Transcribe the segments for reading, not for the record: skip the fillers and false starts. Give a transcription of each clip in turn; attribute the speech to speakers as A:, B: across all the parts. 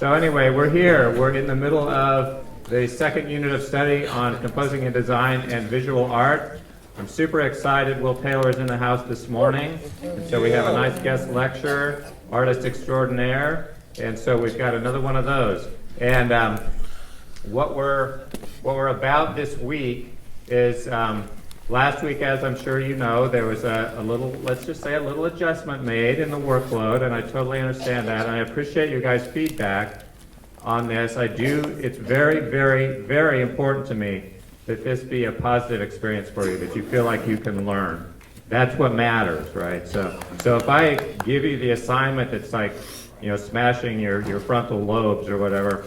A: So anyway, we're here. We're in the middle of the second unit of study on composing and design and visual art. I'm super excited. Will Taylor is in the house this morning. And so we have a nice guest lecturer, artist extraordinaire. And so we've got another one of those. And what we're about this week is last week, as I'm sure you know, there was a little, let's just say a little adjustment made in the workload, and I totally understand that, and I appreciate you guys' feedback on this. It's very, very, very important to me that this be a positive experience for you, that you feel like you can learn. That's what matters, right? So if I give you the assignment that's like, smashing your frontal lobes or whatever,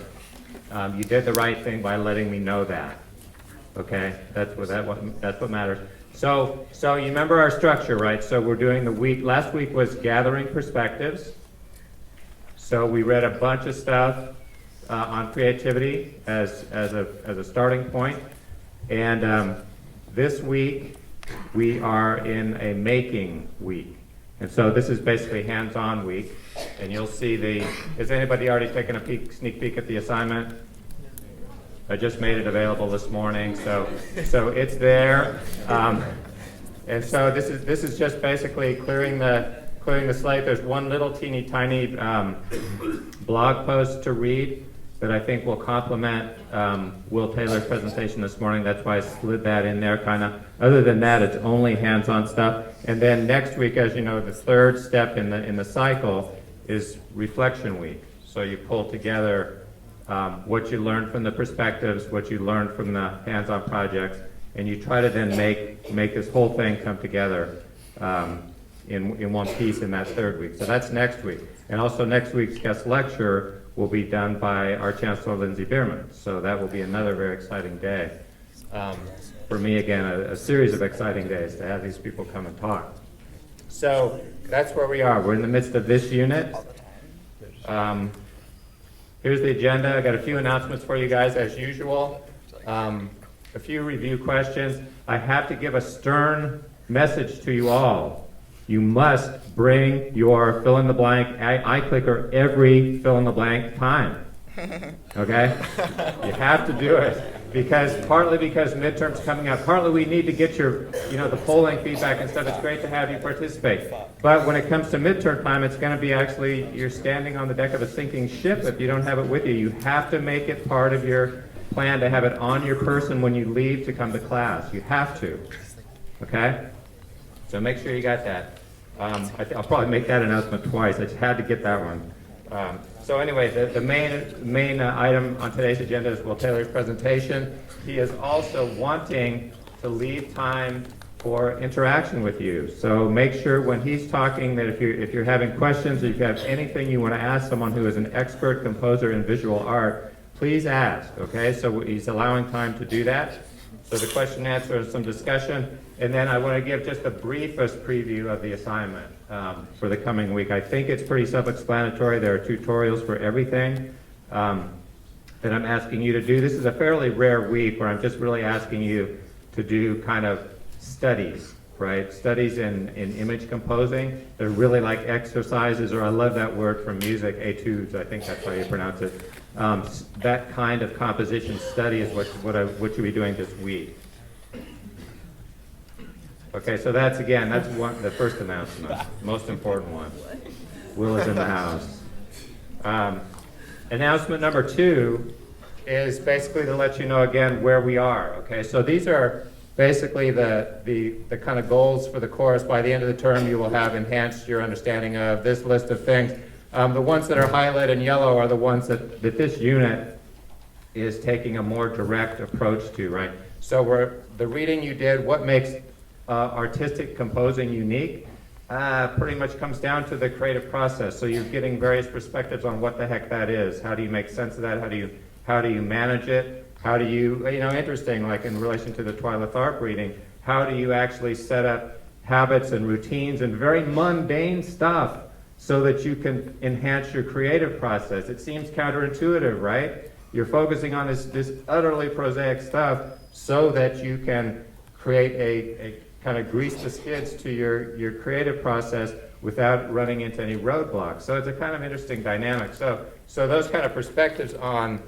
A: you did the right thing by letting me know that. Okay, that's what matters. So you remember our structure, right? So we're doing last week was gathering perspectives. So we read a bunch of stuff on creativity as a starting point. And this week we are in a making week. And so this is basically hands-on week. And you'll see has anybody already taken a sneak peek at the assignment? I just made it available this morning, so it's there. And so this is just basically clearing the slate. There's one little teeny tiny blog post to read that I think will complement Will Taylor's presentation this morning. That's why I slid that in there, kind of. Other than that, it's only hands-on stuff. And then next week, as you know, the third step in the cycle is reflection week. So you pull together what you learned from the perspectives, what you learned from the hands-on projects, and you try to then make this whole thing come together in one piece in that third week. So that's next week. And also next week's guest lecture will be done by our Chancellor Lindsay Bierman. So that will be another very exciting day. For me, again, a series of exciting days to have these people come and talk. So that's where we are. We're in the midst of this unit. Here's the agenda. I got a few announcements for you guys as usual. A few review questions. I have to give a stern message to you all. You must bring your fill-in-the-blank iClicker every fill-in-the-blank time. Okay? You have to do it. Partly because midterm's coming up, partly we need to get your, the polling feedback and stuff. It's great to have you participate. But when it comes to midterm time, it's going to be actually, you're standing on the deck of a sinking ship if you don't have it with you. You have to make it part of your plan to have it on your person when you leave to come to class. You have to. Okay? So make sure you got that. I'll probably make that announcement twice. I just had to get that one. So anyway, the main item on today's agenda is Will Taylor's presentation. He is also wanting to leave time for interaction with you. So make sure when he's talking that if you're having questions or if you have anything you want to ask someone who is an expert composer in visual art, please ask, okay? So he's allowing time to do that. So the question and answer is some discussion. And then I want to give just the briefest preview of the assignment for the coming week. I think it's pretty self-explanatory. There are tutorials for everything that I'm asking you to do. This is a fairly rare week where I'm just really asking you to do kind of studies, right? Studies in image composing. They're really like exercises, or I love that word from music, etudes, I think that's how you pronounce it. That kind of composition study is what you'll be doing this week. Okay, so that's the first announcement, most important one. Will is in the house. Announcement number 2 is basically to let you know again where we are. Okay, so these are basically the kind of goals for the course. By the end of the term, you will have enhanced your understanding of this list of things. The ones that are highlighted in yellow are the ones that this unit is taking a more direct approach to, right? So the reading you did, what makes artistic composing unique, pretty much comes down to the creative process. So you're getting various perspectives on what the heck that is. How do you make sense of that? How do you manage it? How do you, interesting, like in relation to the Twyla Tharp reading, how do you actually set up habits and routines and very mundane stuff so that you can enhance your creative process? It seems counterintuitive, right? You're focusing on this utterly prosaic stuff so that you can create a kind of grease the skids to your creative process without running into any roadblocks. So it's a kind of interesting dynamic. So those kind of perspectives on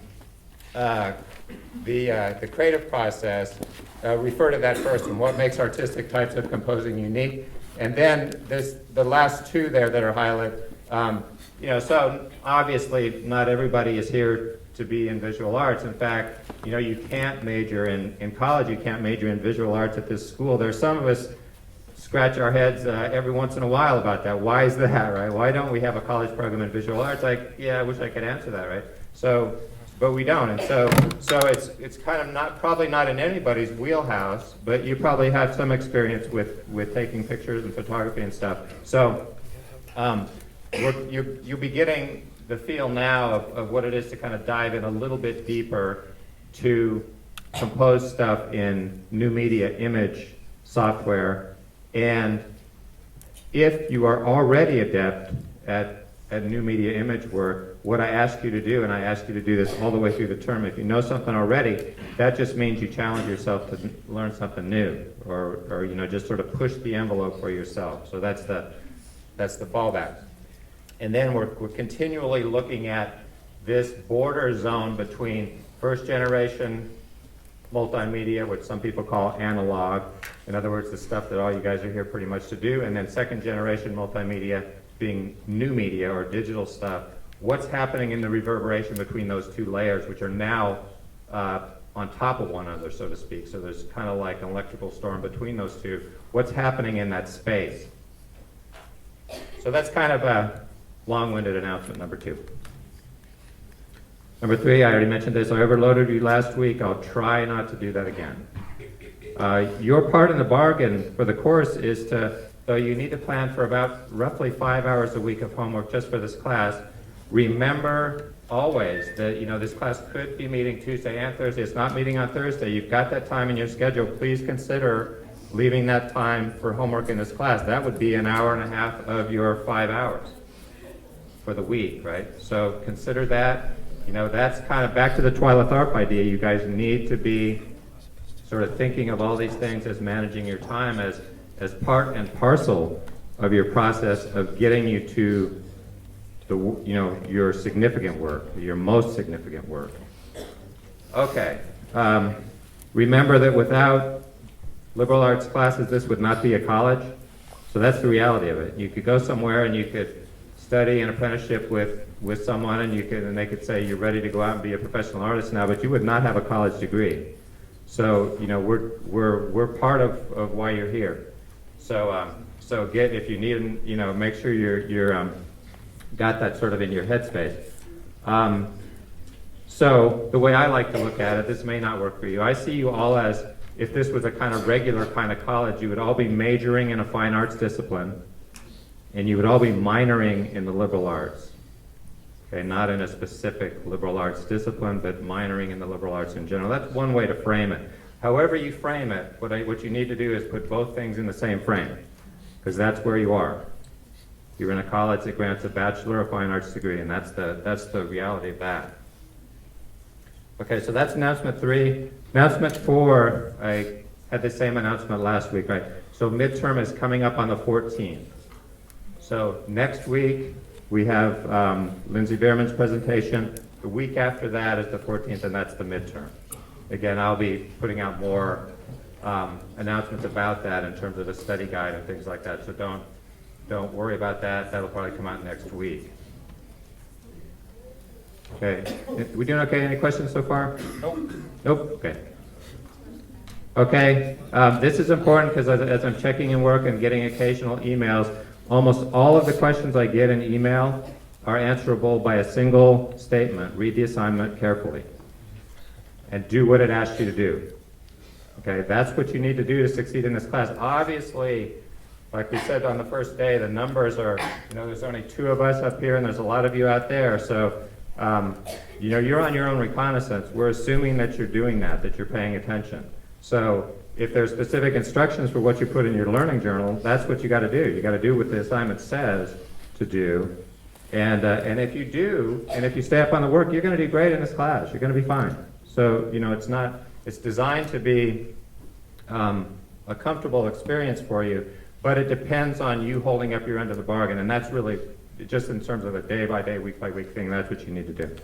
A: the creative process, refer to that first one, what makes artistic types of composing unique. And then there's the last two there that are highlighted. So obviously not everybody is here to be in visual arts. In fact, you can't major in college, you can't major in visual arts at this school. There's some of us scratch our heads every once in a while about that. Why is that, right? Why don't we have a college program in visual arts? I wish I could answer that, right? But we don't, and so it's kind of probably not in anybody's wheelhouse, but you probably have some experience with taking pictures and photography and stuff. So you'll be getting the feel now of what it is to kind of dive in a little bit deeper to compose stuff in new media image software. And if you are already adept at new media image work, what I ask you to do, and I ask you to do this all the way through the term, if you know something already, that just means you challenge yourself to learn something new, or just sort of push the envelope for yourself. So that's the fallback. And then we're continually looking at this border zone between first generation multimedia, which some people call analog, in other words, the stuff that all you guys are here pretty much to do, and then second generation multimedia being new media or digital stuff. What's happening in the reverberation between those two layers, which are now on top of one another, so to speak. So there's kind of like an electrical storm between those two. What's happening in that space? So that's kind of a long-winded announcement, number 2. Number 3, I already mentioned this. I overloaded you last week. I'll try not to do that again. Your part in the bargain for the course is though you need to plan for about roughly 5 hours a week of homework just for this class, remember always that this class could be meeting Tuesday and Thursday. It's not meeting on Thursday. You've got that time in your schedule. Please consider leaving that time for homework in this class. That would be an hour and a half of your 5 hours for the week, right? So consider that. That's kind of back to the Twyla Tharp idea. You guys need to be sort of thinking of all these things as managing your time as part and parcel of your process of getting you to your significant work, your most significant work. Okay. Remember that without liberal arts classes, this would not be a college. So that's the reality of it. You could go somewhere and you could study an apprenticeship with someone, and they could say you're ready to go out and be a professional artist now, but you would not have a college degree. So we're part of why you're here. So if you need, make sure you're got that sort of in your headspace. So the way I like to look at it, this may not work for you. I see you all as, if this was a kind of regular kind of college, you would all be majoring in a fine arts discipline, and you would all be minoring in the liberal arts. Okay, not in a specific liberal arts discipline, but minoring in the liberal arts in general. That's one way to frame it. However you frame it, what you need to do is put both things in the same frame, because that's where you are. You're in a college that grants a Bachelor of Fine Arts degree, and that's the reality of that. Okay, so that's announcement 3. Announcement 4, I had the same announcement last week, right? So midterm is coming up on the 14th. So next week, we have Lindsay Behrman's presentation. The week after that is the 14th, and that's the midterm. Again, I'll be putting out more announcements about that in terms of a study guide and things like that. So don't worry about that. That'll probably come out next week. Okay. We doing okay? Any questions so far? Nope. Okay. Okay. This is important because as I'm checking in work and getting occasional emails, almost all of the questions I get in email are answerable by a single statement. Read the assignment carefully and do what it asks you to do. Okay, that's what you need to do to succeed in this class. Obviously, like we said on the first day, the numbers are, there's only 2 of us up here and there's a lot of you out there. So, you're on your own reconnaissance. We're assuming that you're doing that you're paying attention. So if there's specific instructions for what you put in your learning journal, that's what you got to do. You got to do what the assignment says to do. And if you do, and if you stay up on the work, you're going to do great in this class. You're going to be fine. So, it's designed to be a comfortable experience for you, but it depends on you holding up your end of the bargain, and that's really, just in terms of a day-by-day, week-by-week thing, that's what you need to do,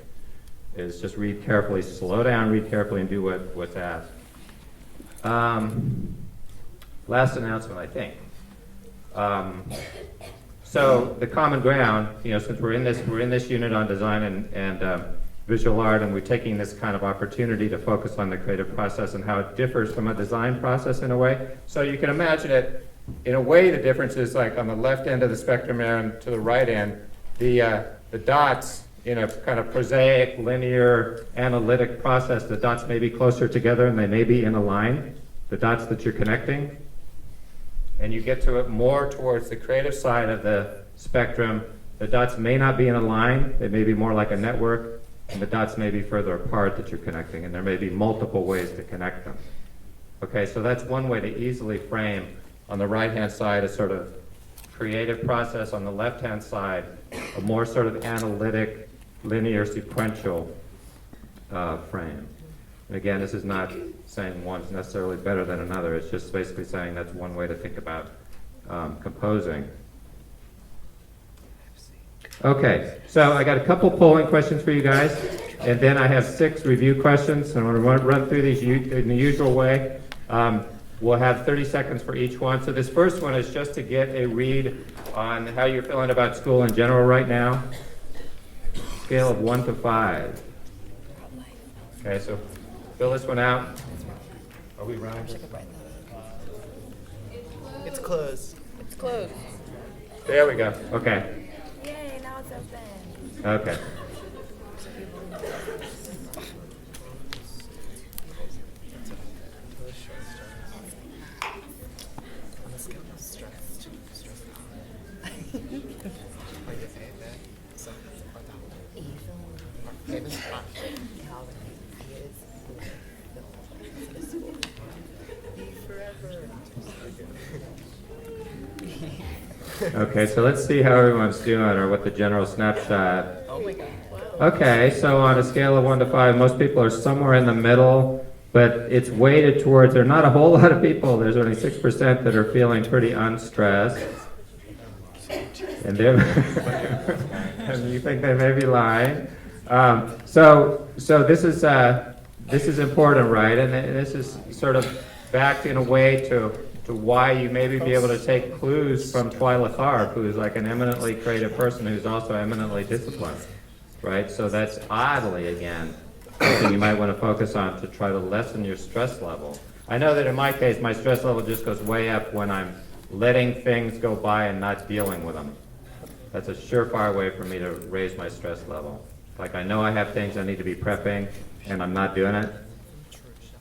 A: is just read carefully, slow down, read carefully, and do what's asked. Last announcement, I think. So the common ground, since we're in this unit on design and visual art, and we're taking this kind of opportunity to focus on the creative process and how it differs from a design process in a way. So you can imagine it, in a way the difference is like on the left end of the spectrum and to the right end, the dots in a kind of prosaic, linear, analytic process, the dots may be closer together and they may be in a line, the dots that you're connecting. And you get to it more towards the creative side of the spectrum. The dots may not be in a line, they may be more like a network, and the dots may be further apart that you're connecting, and there may be multiple ways to connect them. Okay, so that's one way to easily frame on the right-hand side a sort of creative process, on the left-hand side a more sort of analytic, linear, sequential frame. And again, this is not saying one's necessarily better than another, it's just basically saying that's one way to think about composing. Okay, so I got a couple polling questions for you guys, and then I have 6 review questions, and I'm going to run through these in the usual way. We'll have 30 seconds for each one. So this first one is just to get a read on how you're feeling about school in general right now. Scale of 1 to 5. Okay, so fill this one out. Are we running?
B: It's closed.
C: It's closed.
A: There we go. Okay.
C: Yay, now it's open.
A: Okay. Okay, so let's see how everyone's doing, or what the general snapshot.
C: Oh my God.
A: Okay, so on a scale of 1 to 5, most people are somewhere in the middle, but it's weighted towards, there are not a whole lot of people, there's only 6% that are feeling pretty unstressed. And and you think they may be lying. So this is important, right? And this is sort of back in a way to why you maybe be able to take clues from Twyla Tharp, who is like an eminently creative person who's also eminently disciplined, right? So that's oddly, again, something you might want to focus on to try to lessen your stress level. I know that in my case, my stress level just goes way up when I'm letting things go by and not dealing with them. That's a surefire way for me to raise my stress level. Like I know I have things I need to be prepping and I'm not doing it.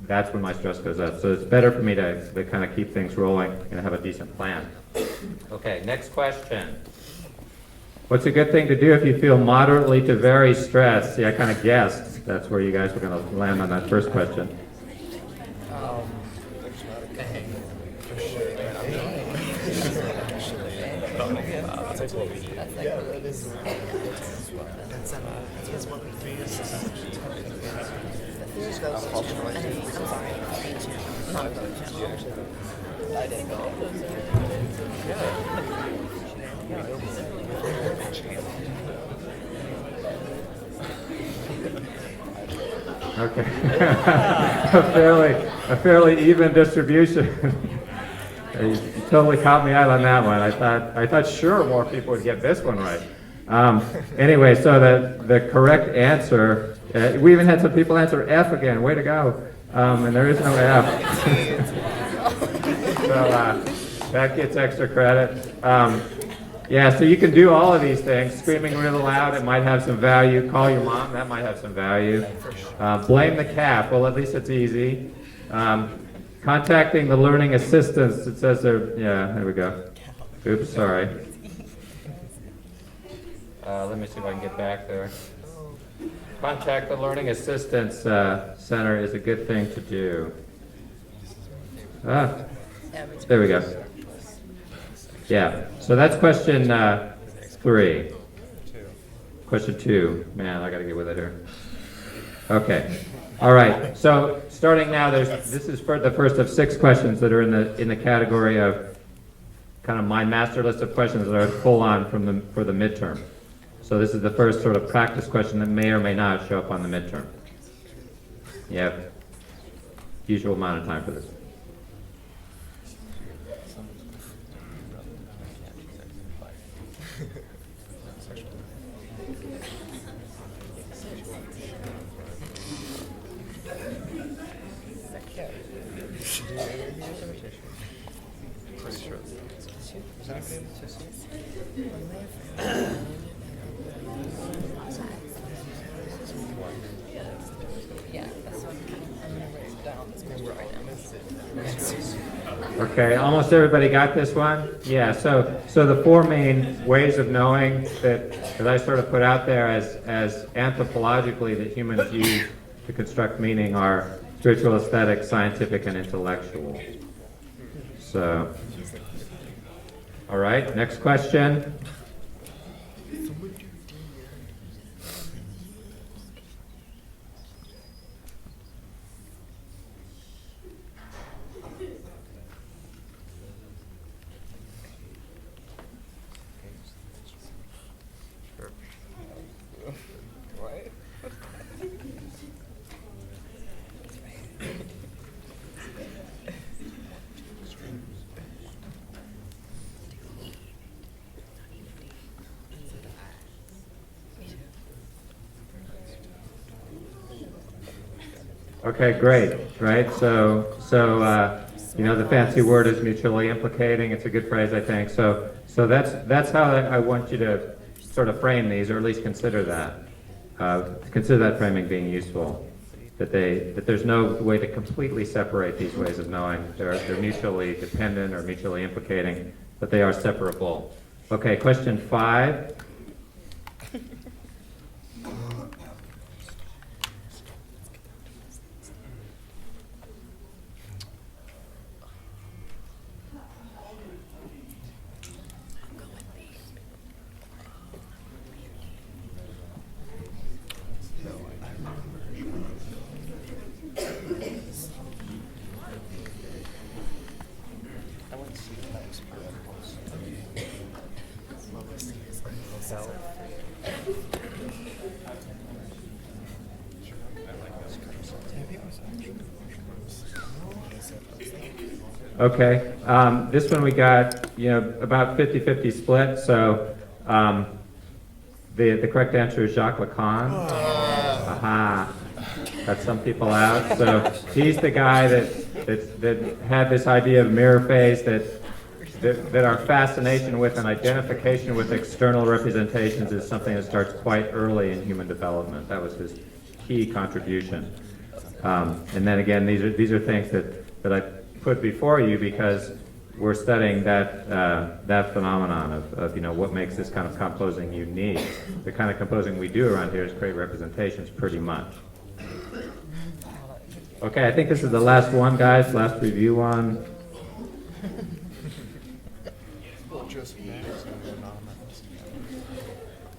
A: That's when my stress goes up. So it's better for me to kind of keep things rolling and have a decent plan. Okay, next question. What's a good thing to do if you feel moderately to very stressed? See, I kind of guessed that's where you guys were going to land on that first question. Okay. a fairly even distribution. You totally caught me out on that one. I thought sure more people would get this one right. Anyway, so the correct answer, we even had some people answer F again. Way to go. And there is no F. So that gets extra credit. Yeah, so you can do all of these things. Screaming really loud, it might have some value. Call your mom, that might have some value. Blame the cat, well, at least it's easy. Contacting the learning assistants, it says there, yeah, there we go. Oops, sorry. Let me see if I can get back there. Contact the Learning Assistance Center is a good thing to do. There we go. Yeah, so that's question 3. Question 2. Man, I got to get with it here. Okay. All right. So starting now, this is for the first of 6 questions that are in the category of kind of my master list of questions that I would pull on for the midterm. So this is the first sort of practice question that may or may not show up on the midterm. You have usual amount of time for this. Okay, almost everybody got this one? Yeah, so the four main ways of knowing that I sort of put out there as anthropologically that humans use to construct meaning are spiritual, aesthetic, scientific, and intellectual. So, all right, next question. Okay, great, right? So the fancy word is mutually implicating. It's a good phrase, I think. So that's how I want you to sort of frame these, or at least consider that. Consider that framing being useful. That there's no way to completely separate these ways of knowing. They're mutually dependent or mutually implicating, but they are separable. Okay, question 5. Okay, this one we got, about 50-50 split. So the correct answer is Jacques Lacan. Aha, got some people out. So he's the guy that had this idea of mirror phase, that our fascination with and identification with external representations is something that starts quite early in human development. That was his key contribution. And then again, these are things that I put before you because we're studying that phenomenon of what makes this kind of composing unique. The kind of composing we do around here is create representations pretty much. Okay, I think this is the last one, guys. Last review one.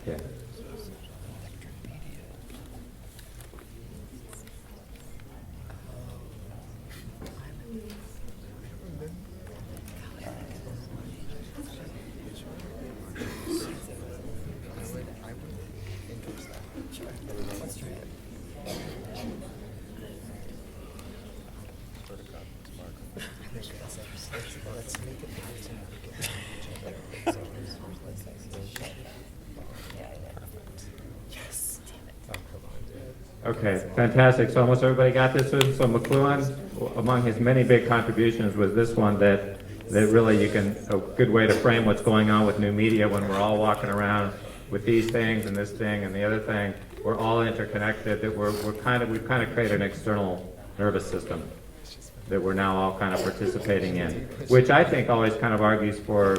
A: Yeah. Okay, fantastic. So almost everybody got this one. So McLuhan, among his many big contributions, was this one that really a good way to frame what's going on with new media when we're all walking around with these things and this thing and the other thing. We're all interconnected. That we've kind of created an external nervous system that we're now all kind of participating in, which I think always kind of argues for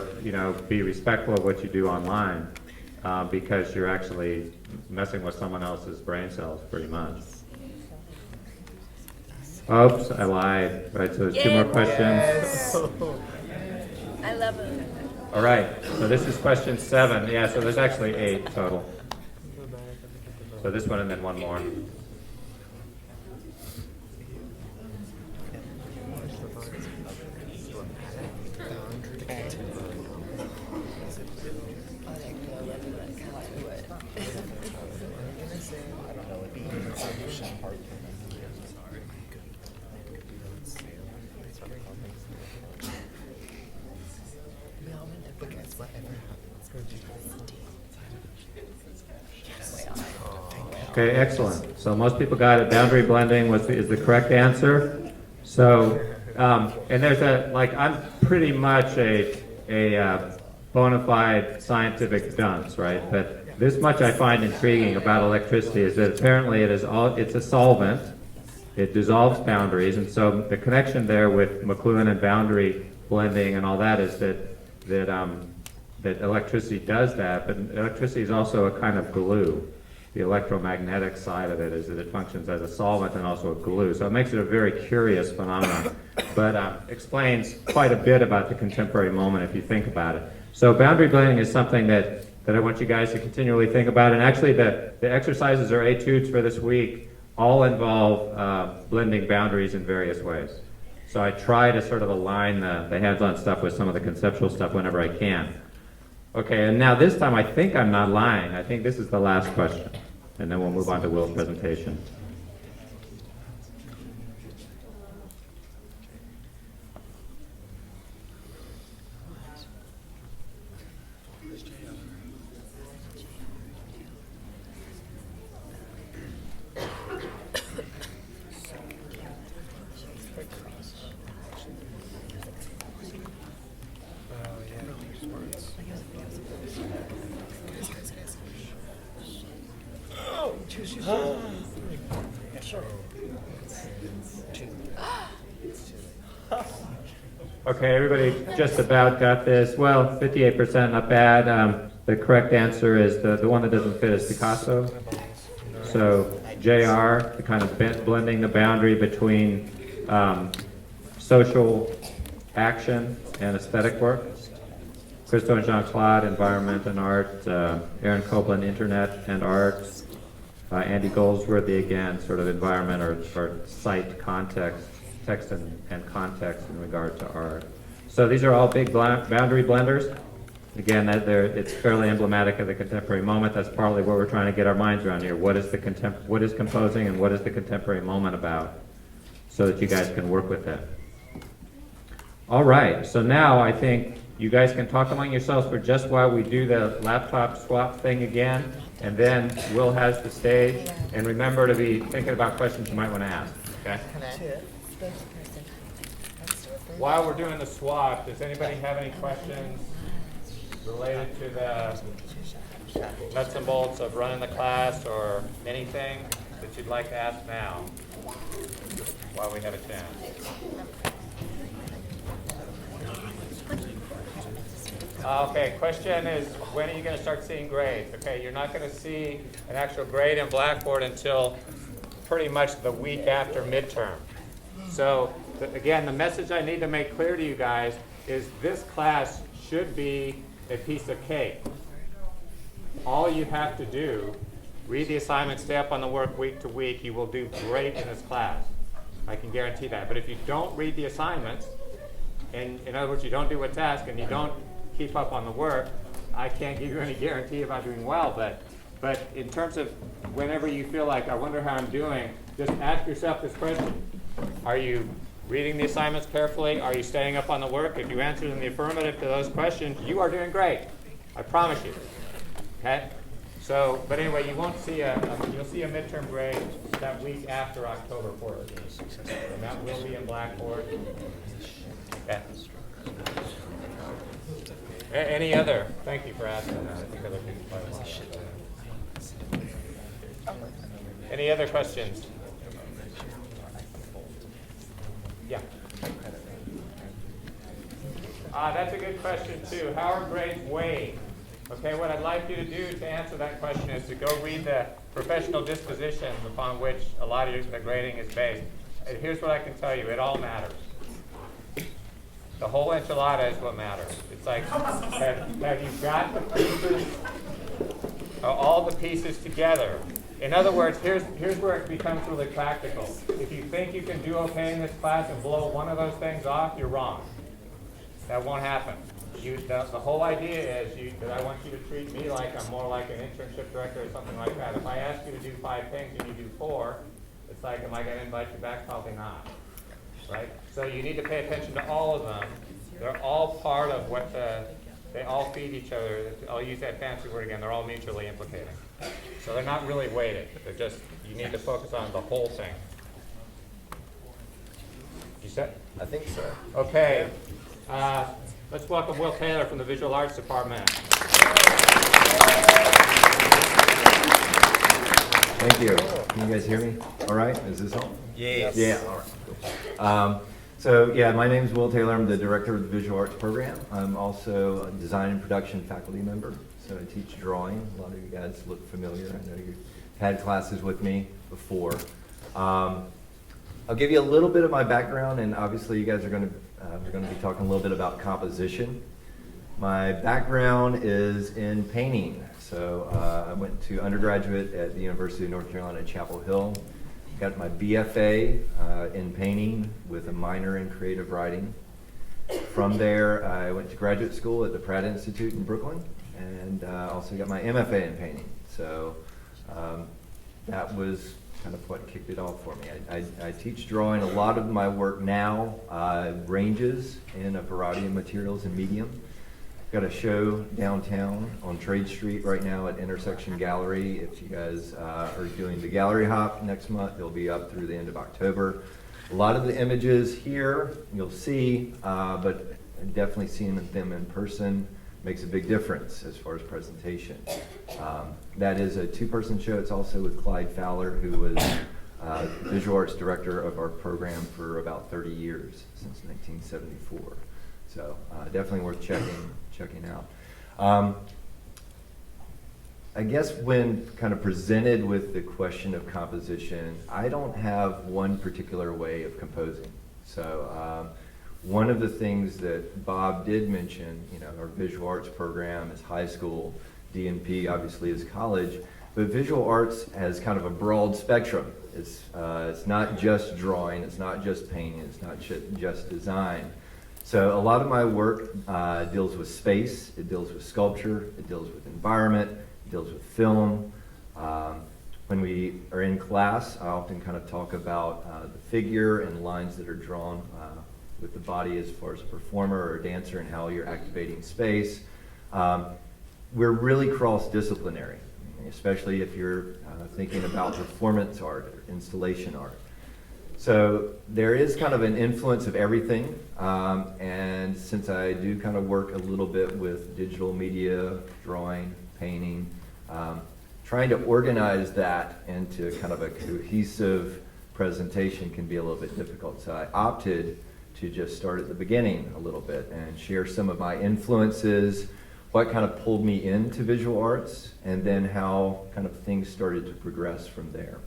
A: be respectful of what you do online. Because you're actually messing with someone else's brain cells, pretty much. Oops, I lied. Right, so there's 2 more questions.
C: I love it.
A: All right, so this is question 7. Yeah, so there's actually 8 total. So this one and then one more. Okay, excellent. So most people got it. Boundary blending is the correct answer. So, and there's I'm pretty much a bona fide scientific dunce, right? But this much I find intriguing about electricity is that apparently it's a solvent. It dissolves boundaries, and so the connection there with McLuhan and boundary blending and all that is that electricity does that, but electricity is also a kind of glue. The electromagnetic side of it is that it functions as a solvent and also a glue. So it makes it a very curious phenomenon, but explains quite a bit about the contemporary moment if you think about it. So boundary blending is something that I want you guys to continually think about. And actually the exercises or etudes for this week all involve blending boundaries in various ways. So I try to sort of align the hands-on stuff with some of the conceptual stuff whenever I can. Okay, and now this time I think I'm not lying. I think this is the last question. And then we'll move on to Will's presentation. Okay, everybody just about got this. Well, 58%, not bad. The correct answer is the one that doesn't fit is Picasso. So JR, the kind of blending the boundary between social action and aesthetic work. Christo and Jean-Claude, environment and art. Aaron Copeland, internet and art. Andy Goldsworthy, again, sort of environment or site context, text and context in regard to art. So these are all big boundary blenders. Again, it's fairly emblematic of the contemporary moment. That's partly what we're trying to get our minds around here. What is composing and what is the contemporary moment about, so that you guys can work with it. All right, so now I think you guys can talk among yourselves for just while we do the laptop swap thing again, and then Will has the stage. And remember to be thinking about questions you might want to ask. Okay? While we're doing the swap, does anybody have any questions related to the nuts and bolts of running the class or anything that you'd like to ask now while we have a chance? Okay, question is, when are you going to start seeing grades? Okay, you're not going to see an actual grade in Blackboard until pretty much the week after midterm. So, again, the message I need to make clear to you guys is this class should be a piece of cake. All you have to do, read the assignment, stay up on the work week to week, you will do great in this class. I can guarantee that. But if you don't read the assignments, and in other words, you don't do what's asked, and you don't keep up on the work, I can't give you any guarantee about doing well, but in terms of whenever you feel like, I wonder how I'm doing, just ask yourself this question. Are you reading the assignments carefully? Are you staying up on the work? If you answer in the affirmative to those questions, you are doing great. I promise you. Okay? So, but anyway, you won't see you'll see a midterm grade that week after October 14th. And that will be in Blackboard. Okay. Any other? Thank you for asking that. I think other people probably want to. Any other questions? Yeah. That's a good question too. How are grades weighed? Okay, what I'd like you to do to answer that question is to go read the professional dispositions upon which a lot of the grading is based. And here's what I can tell you: it all matters. The whole enchilada is what matters. It's like, have you got the pieces, all the pieces together? In other words, here's where it becomes really practical. If you think you can do okay in this class and blow one of those things off, you're wrong. That won't happen. the whole idea is that I want you to treat me like I'm more like an internship director or something like that. If I ask you to do 5 things and you do 4, it's like, am I going to invite you back? Probably not, right? So you need to pay attention to all of them. They're all part of what they all feed each other. I'll use that fancy word again. They're all mutually implicating. So they're not really weighted. They're just, you need to focus on the whole thing. You set?
B: I think so.
A: Okay. Let's welcome Will Taylor from the Visual Arts Department.
B: Thank you. Can you guys hear me? All right? Is this on?
D: Yes.
B: Yeah. All right. Cool. My name is Will Taylor. I'm the director of the Visual Arts program. I'm also a design and production faculty member. So I teach drawing. A lot of you guys look familiar. I know you've had classes with me before. I'll give you a little bit of my background, and obviously you guys are going to we're going to be talking a little bit about composition. My background is in painting. So I went to undergraduate at the University of North Carolina at Chapel Hill. Got my BFA in painting with a minor in creative writing. From there, I went to graduate school at the Pratt Institute in Brooklyn, and also got my MFA in painting. So that was kind of what kicked it off for me. I teach drawing. A lot of my work now ranges in a variety of materials and medium. Got a show downtown on Trade Street right now at Intersection Gallery. If you guys are doing the gallery hop next month, they'll be up through the end of October. A lot of the images here you'll see, but definitely seeing them in person makes a big difference as far as presentation. That is a 2-person show. It's also with Clyde Fowler, who was visual arts director of our program for about 30 years, since 1974. So definitely worth checking out. I guess when kind of presented with the question of composition, I don't have one particular way of composing. So one of the things that Bob did mention, our visual arts program is high school, DNP obviously is college, but visual arts has kind of a broad spectrum. It's not just drawing, it's not just painting, it's not just design. So a lot of my work deals with space, it deals with sculpture, it deals with environment, it deals with film. When we are in class, I often kind of talk about the figure and lines that are drawn with the body as far as a performer or a dancer and how you're activating space. We're really cross-disciplinary, especially if you're thinking about performance art or installation art. So there is kind of an influence of everything, and since I do kind of work a little bit with digital media, drawing, painting, trying to organize that into kind of a cohesive presentation can be a little bit difficult. So I opted to just start at the beginning a little bit and share some of my influences, what kind of pulled me into visual arts, and then how kind of things started to progress from there.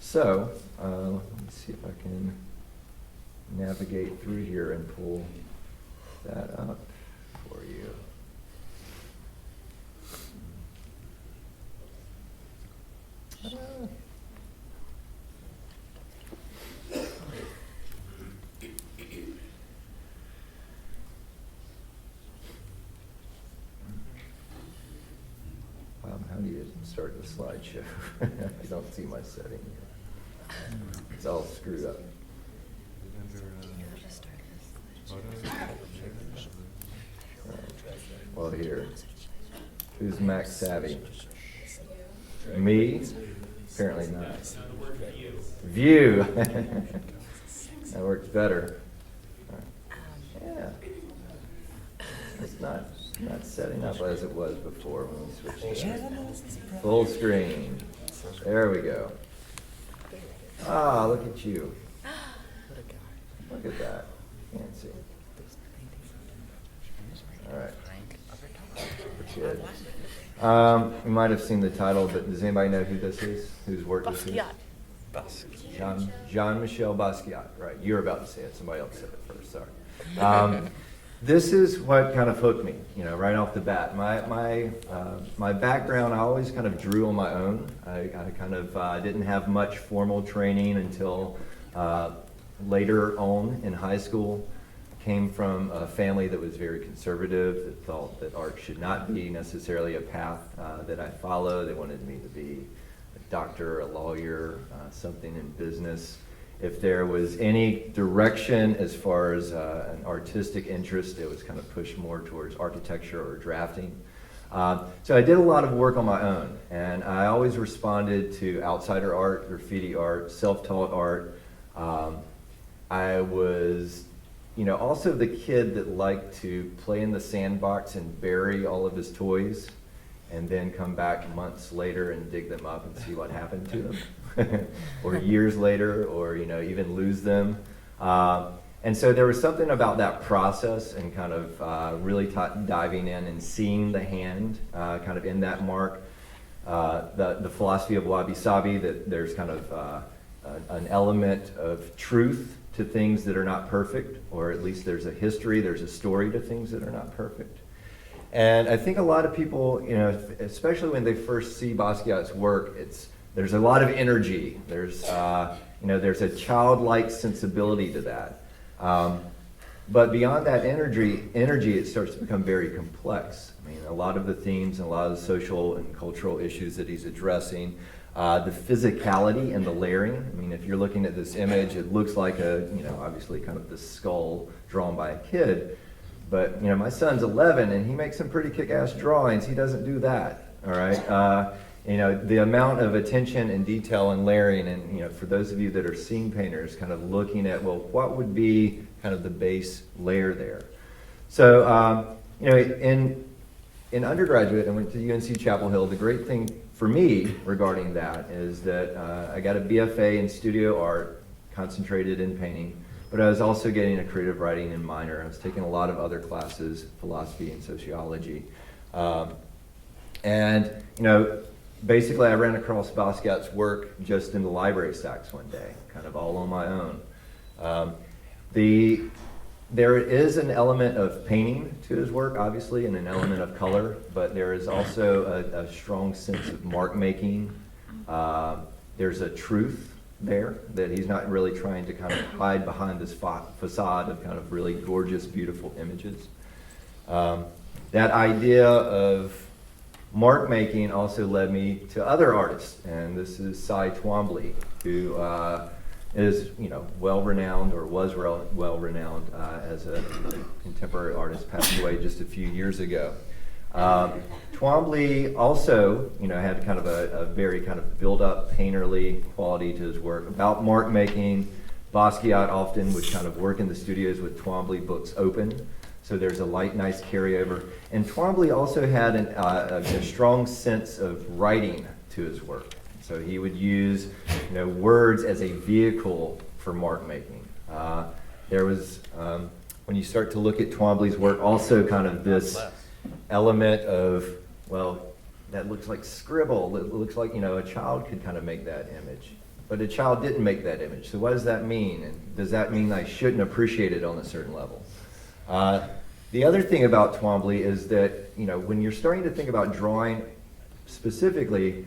B: So let me see if I can navigate through here and pull that up for you. How do you start the slideshow? I don't see my setting here. It's all screwed up. Well, here. Who's Mac savvy? Me? Apparently not. View. That works better. Yeah. It's not setting up as it was before when we switched to full screen. There we go. Ah, look at you. Look at that. Can't see. All right. Good. You might have seen the title, but does anybody know who this is? Whose work this is?
C: Basquiat.
B: Jean-Michel Basquiat. Right. You were about to say it. Somebody else said it first. Sorry. This is what kind of hooked me, right off the bat. My background, I always kind of drew on my own. I kind of didn't have much formal training until later on in high school. came from a family that was very conservative, that thought that art should not be necessarily a path that I follow. They wanted me to be a doctor, a lawyer, something in business. If there was any direction as far as an artistic interest, it was kind of pushed more towards architecture or drafting. So I did a lot of work on my own, and I always responded to outsider art, graffiti art, self-taught art. I was, also the kid that liked to play in the sandbox and bury all of his toys, and then come back months later and dig them up and see what happened to them, or years later, or even lose them. And so there was something about that process and kind of really diving in and seeing the hand kind of in that mark. The philosophy of Wabi Sabi, that there's kind of an element of truth to things that are not perfect, or at least there's a history, there's a story to things that are not perfect. And I think a lot of people, especially when they first see Basquiat's work, there's a lot of energy. There's a childlike sensibility to that. But beyond that energy, it starts to become very complex. I mean, a lot of the themes and a lot of the social and cultural issues that he's addressing, the physicality and the layering. I mean, if you're looking at this image, it looks like obviously kind of this skull drawn by a kid. But, my son's 11 and he makes some pretty kick-ass drawings. He doesn't do that, all right? The amount of attention and detail and layering, and for those of you that are scene painters, kind of looking at, well, what would be kind of the base layer there? So, in undergraduate, I went to UNC Chapel Hill. The great thing for me regarding that is that I got a BFA in studio art, concentrated in painting, but I was also getting a creative writing in minor. I was taking a lot of other classes, philosophy and sociology. Basically, I ran across Basquiat's work just in the library stacks one day, kind of all on my own. There is an element of painting to his work, obviously, and an element of color, but there is also a strong sense of mark making. There's a truth there that he's not really trying to kind of hide behind this facade of kind of really gorgeous, beautiful images. That idea of mark making also led me to other artists, and this is Cy Twombly, who is well-renowned, or was well-renowned as a contemporary artist, passed away just a few years ago. Twombly also had kind of a very kind of build-up painterly quality to his work. About mark making, Basquiat often would kind of work in the studios with Twombly books open. So there's a nice carryover. And Twombly also had a strong sense of writing to his work. So he would use words as a vehicle for mark making. There was, when you start to look at Twombly's work, also kind of this element of, well, that looks like scribble. It looks like, a child could kind of make that image. But a child didn't make that image. So what does that mean? And does that mean I shouldn't appreciate it on a certain level? The other thing about Twombly is that, when you're starting to think about drawing specifically,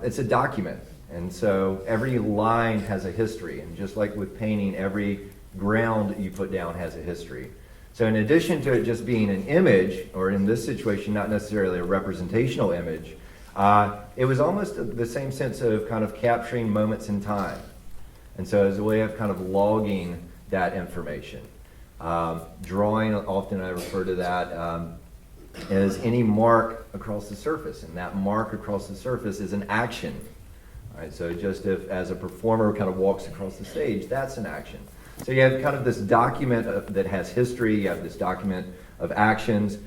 B: it's a document. And so every line has a history. And just like with painting, every ground you put down has a history. So in addition to it just being an image, or in this situation, not necessarily a representational image, it was almost the same sense of kind of capturing moments in time. And so as a way of kind of logging that information. Drawing, often I refer to that as any mark across the surface, and that mark across the surface is an action. All right, so just as a performer kind of walks across the stage, that's an action. So you have kind of this document that has history, you have this document of actions.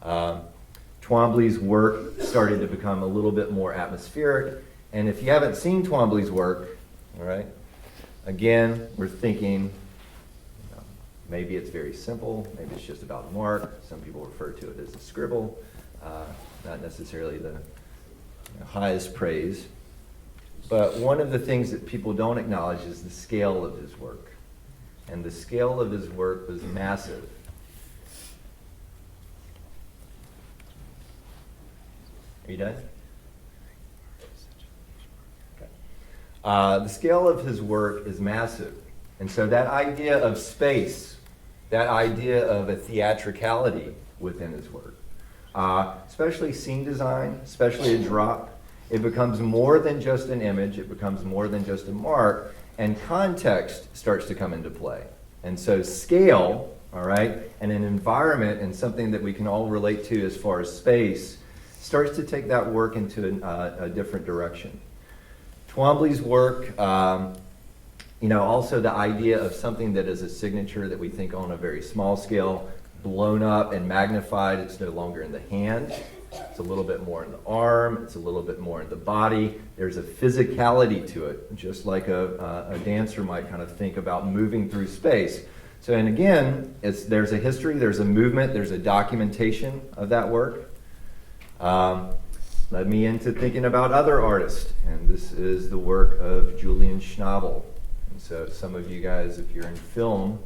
B: Twombly's work started to become a little bit more atmospheric, and if you haven't seen Twombly's work, all right, again, we're thinking, maybe it's very simple, maybe it's just about a mark. Some people refer to it as a scribble, not necessarily the highest praise. But one of the things that people don't acknowledge is the scale of his work. And the scale of his work was massive. Are you done? Okay. The scale of his work is massive. And so that idea of space that idea of a theatricality within his work. Especially scene design, especially a drop. It becomes more than just an image, it becomes more than just a mark, and context starts to come into play. And so scale, all right, and an environment and something that we can all relate to as far as space starts to take that work into a different direction. Twombly's work, also the idea of something that is a signature that we think on a very small scale, blown up and magnified. It's no longer in the hand. It's a little bit more in the arm. It's a little bit more in the body. There's a physicality to it, just like a dancer might kind of think about moving through space. So, and again, there's a history, there's a movement, there's a documentation of that work. Led me into thinking about other artists, and this is the work of Julian Schnabel. And so some of you guys, if you're in film,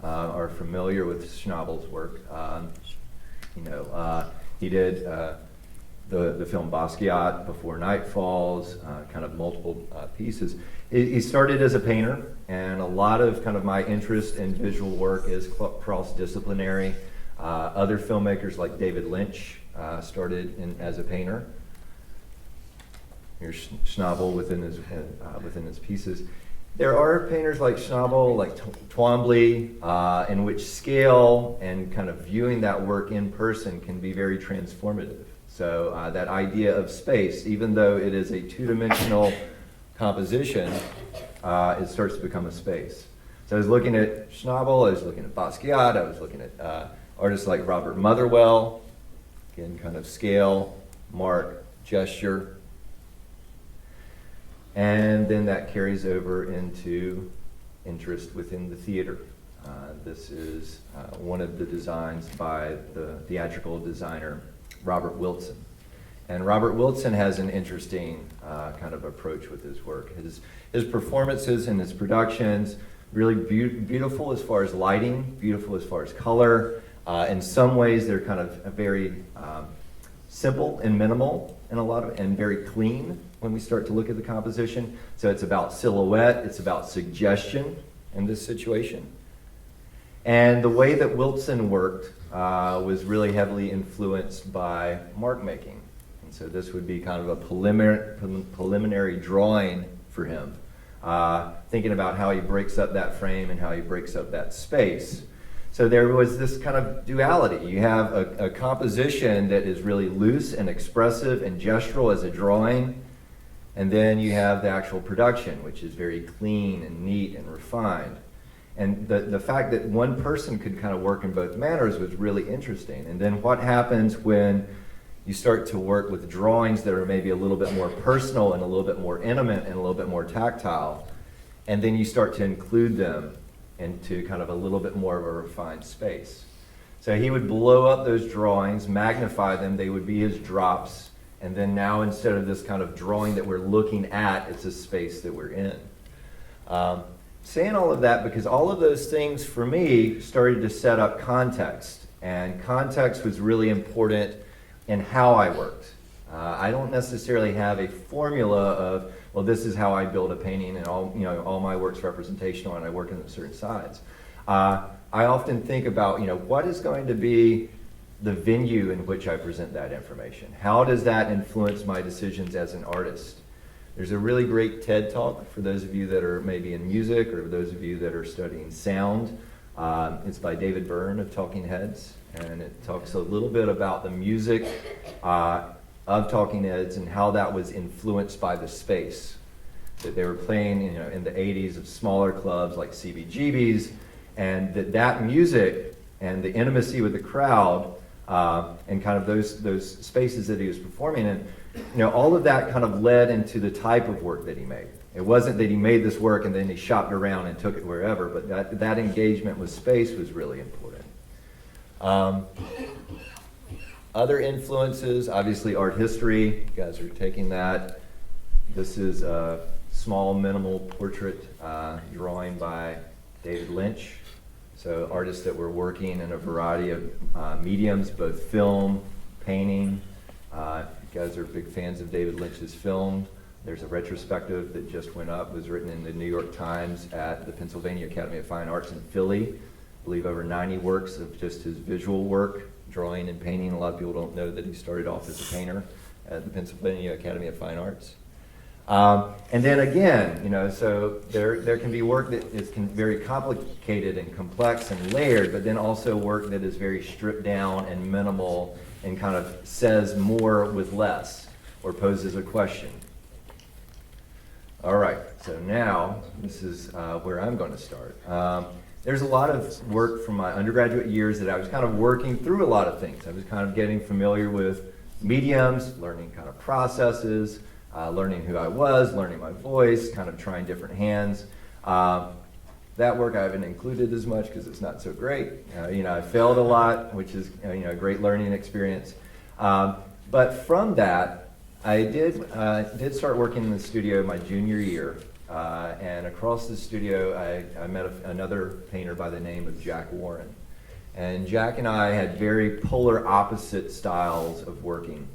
B: are familiar with Schnabel's work. He did the film Basquiat, Before Night Falls, kind of multiple pieces. He started as a painter, and a lot of kind of my interest in visual work is cross-disciplinary. Other filmmakers like David Lynch started as a painter. Here's Schnabel within his pieces. There are painters like Schnabel, like Twombly, in which scale and kind of viewing that work in person can be very transformative. So that idea of space, even though it is a two-dimensional composition, it starts to become a space. So I was looking at Schnabel, I was looking at Basquiat, I was looking at artists like Robert Motherwell, again, kind of scale, mark, gesture. And then that carries over into interest within the theater. This is one of the designs by the theatrical designer Robert Wilson. And Robert Wilson has an interesting kind of approach with his work. His performances and his productions, really beautiful as far as lighting, beautiful as far as color. In some ways, they're kind of very simple and minimal and very clean when we start to look at the composition. So it's about silhouette, it's about suggestion in this situation. And the way that Wilson worked was really heavily influenced by mark making. And so this would be kind of a preliminary drawing for him, thinking about how he breaks up that frame and how he breaks up that space. So there was this kind of duality. You have a composition that is really loose and expressive and gestural as a drawing, and then you have the actual production, which is very clean and neat and refined. And the fact that one person could kind of work in both manners was really interesting. And then what happens when you start to work with drawings that are maybe a little bit more personal and a little bit more intimate and a little bit more tactile, and then you start to include them into kind of a little bit more of a refined space. So he would blow up those drawings, magnify them, they would be his drops, and then now instead of this kind of drawing that we're looking at, it's a space that we're in. Saying all of that because all of those things for me started to set up context, and context was really important in how I worked. I don't necessarily have a formula of, well, this is how I build a painting, and all my work's representational, and I work in certain sides. I often think about, what is going to be the venue in which I present that information? How does that influence my decisions as an artist? There's a really great TED Talk for those of you that are maybe in music or those of you that are studying sound. It's by David Byrne of Talking Heads, and it talks a little bit about the music of Talking Heads and how that was influenced by the space that they were playing in the 80s of smaller clubs like CBGB's, and that music and the intimacy with the crowd and kind of those spaces that he was performing in, all of that kind of led into the type of work that he made. It wasn't that he made this work and then he shopped around and took it wherever, but that engagement with space was really important. Other influences, obviously art history. You guys are taking that. This is a small, minimal portrait drawing by David Lynch. So artists that were working in a variety of mediums, both film, painting. You guys are big fans of David Lynch's film. There's a retrospective that just went up, was written in the New York Times at the Pennsylvania Academy of Fine Arts in Philly I believe over 90 works of just his visual work, drawing and painting. A lot of people don't know that he started off as a painter at the Pennsylvania Academy of Fine Arts. And then again, so there can be work that is very complicated and complex and layered, but then also work that is very stripped down and minimal and kind of says more with less or poses a question. All right, so now this is where I'm going to start. There's a lot of work from my undergraduate years that I was kind of working through a lot of things. I was kind of getting familiar with mediums, learning kind of processes, learning who I was, learning my voice, kind of trying different hands. That work I haven't included as much because it's not so great. I failed a lot, which is a great learning experience. But from that, I did start working in the studio my junior year. And across the studio, I met another painter by the name of Jack Warren. And Jack and I had very polar opposite styles of working.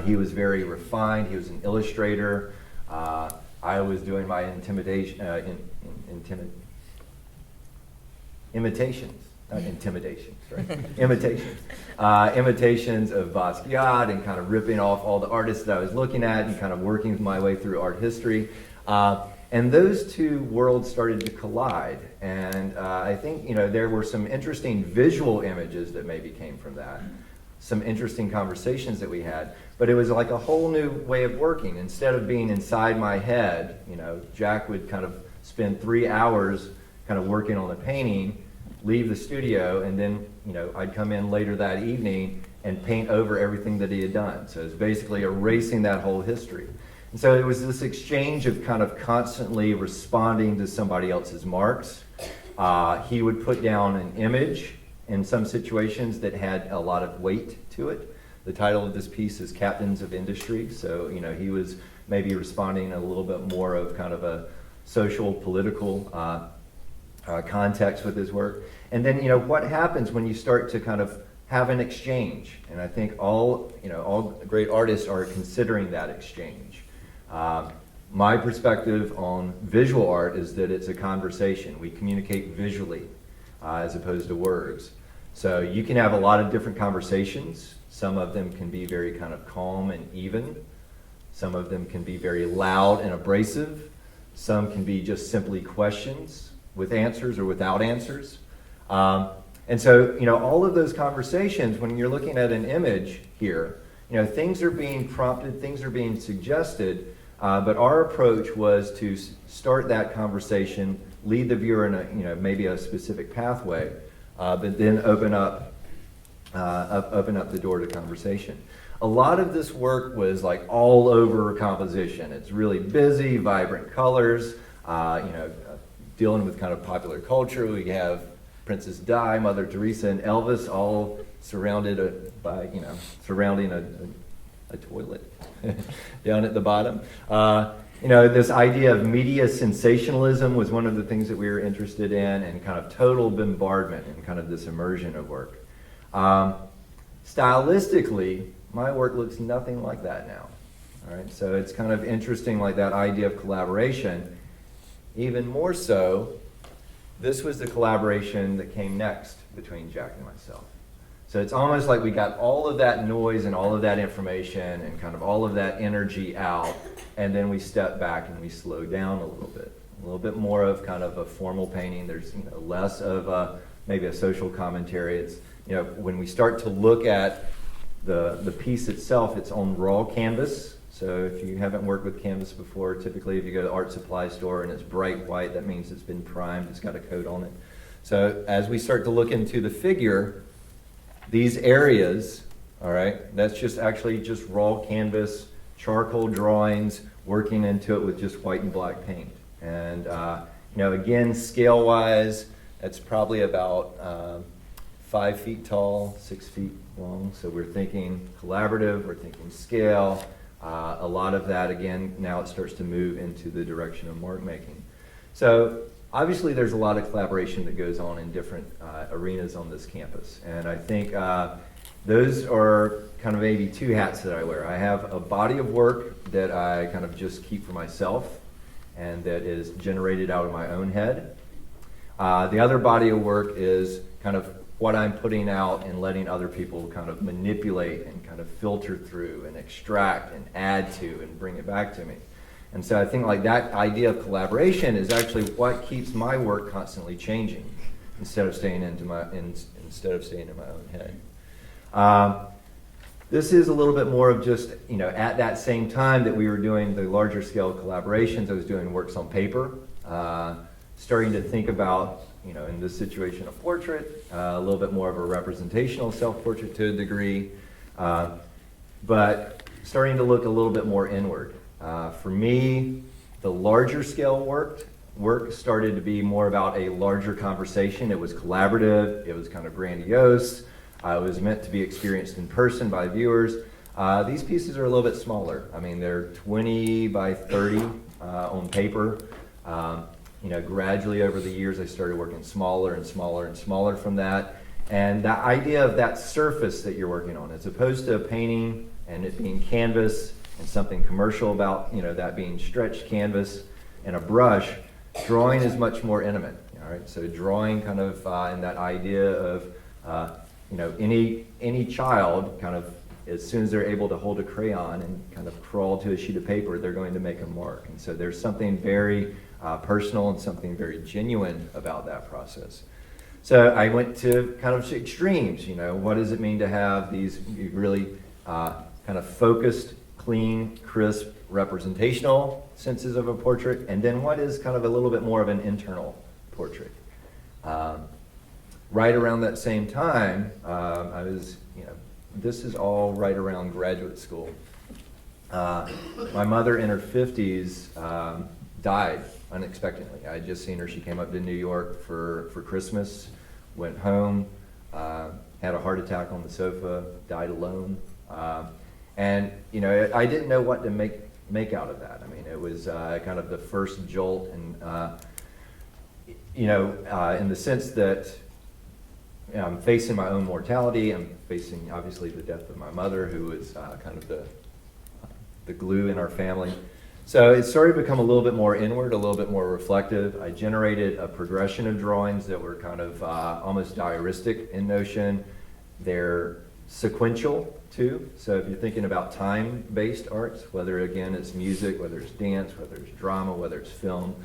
B: He was very refined. He was an illustrator. I was doing my imitations, not intimidations, right? Imitations of Basquiat and kind of ripping off all the artists that I was looking at and kind of working my way through art history. And those two worlds started to collide. And I think, there were some interesting visual images that maybe came from that. Some interesting conversations that we had, but it was like a whole new way of working. Instead of being inside my head, Jack would kind of spend 3 hours kind of working on the painting, leave the studio, and then, I'd come in later that evening and paint over everything that he had done. So it's basically erasing that whole history. And so it was this exchange of kind of constantly responding to somebody else's marks. He would put down an image in some situations that had a lot of weight to it. The title of this piece is Captains of Industry. So, he was maybe responding a little bit more of kind of a social, political context with his work. And then, what happens when you start to kind of have an exchange? And I think all great artists are considering that exchange. My perspective on visual art is that it's a conversation. We communicate visually as opposed to words. So you can have a lot of different conversations. Some of them can be very kind of calm and even. Some of them can be very loud and abrasive. Some can be just simply questions with answers or without answers. And so, all of those conversations, when you're looking at an image here, things are being prompted, things are being suggested, but our approach was to start that conversation, lead the viewer in maybe a specific pathway, but then open up the door to conversation. A lot of this work was like all over composition. It's really busy, vibrant colors, dealing with kind of popular culture. We have Princess Di, Mother Teresa, and Elvis all surrounding a toilet down at the bottom. This idea of media sensationalism was one of the things that we were interested in, and kind of total bombardment and kind of this immersion of work. Stylistically, my work looks nothing like that now. All right, so it's kind of interesting, like that idea of collaboration. Even more so, this was the collaboration that came next between Jack and myself. So it's almost like we got all of that noise and all of that information and kind of all of that energy out, and then we step back and we slow down a little bit more of kind of a formal painting. There's less of maybe a social commentary. It's when we start to look at the piece itself, it's on raw canvas. So if you haven't worked with canvas before, typically if you go to the art supply store and it's bright white, that means it's been primed, it's got a coat on it. So as we start to look into the figure, these areas, all right, that's just actually just raw canvas, charcoal drawings, working into it with just white and black paint. And again, scale-wise, that's probably about 5 feet tall, 6 feet long. So we're thinking collaborative, we're thinking scale. A lot of that, again, now it starts to move into the direction of mark making. So obviously there's a lot of collaboration that goes on in different arenas on this campus. And I think those are kind of maybe two hats that I wear. I have a body of work that I kind of just keep for myself and that is generated out of my own head. The other body of work is kind of what I'm putting out and letting other people kind of manipulate and kind of filter through and extract and add to and bring it back to me. And so I think like that idea of collaboration is actually what keeps my work constantly changing instead of staying in my own head. This is a little bit more of just, at that same time that we were doing the larger scale collaborations, I was doing works on paper, starting to think about, in this situation, a portrait, a little bit more of a representational self-portrait to a degree, but starting to look a little bit more inward. For me, the larger scale work started to be more about a larger conversation. It was collaborative, it was kind of grandiose, it was meant to be experienced in person by viewers. These pieces are a little bit smaller. I mean, they're 20 by 30 on paper. Gradually over the years, I started working smaller and smaller and smaller from that. And that idea of that surface that you're working on, as opposed to a painting and it being canvas and something commercial about, that being stretched canvas and a brush, drawing is much more intimate. All right, so drawing kind of in that idea of, any child kind of, as soon as they're able to hold a crayon and kind of crawl to a sheet of paper, they're going to make a mark. And so there's something very personal and something very genuine about that process. So I went to kind of extremes. What does it mean to have these really kind of focused, clean, crisp, representational senses of a portrait, and then what is kind of a little bit more of an internal portrait. Right around that same time, I was, this is all right around graduate school. My mother in her 50s died unexpectedly. I had just seen her. She came up to New York for Christmas, went home, had a heart attack on the sofa, died alone. And I didn't know what to make out of that. I mean, it was kind of the first jolt, and in the sense that I'm facing my own mortality. I'm facing obviously the death of my mother, who was kind of the glue in our family. So it started to become a little bit more inward, a little bit more reflective. I generated a progression of drawings that were kind of almost diaristic in notion. They're sequential too. So if you're thinking about time-based arts, whether again it's music, whether it's dance, whether it's drama, whether it's film,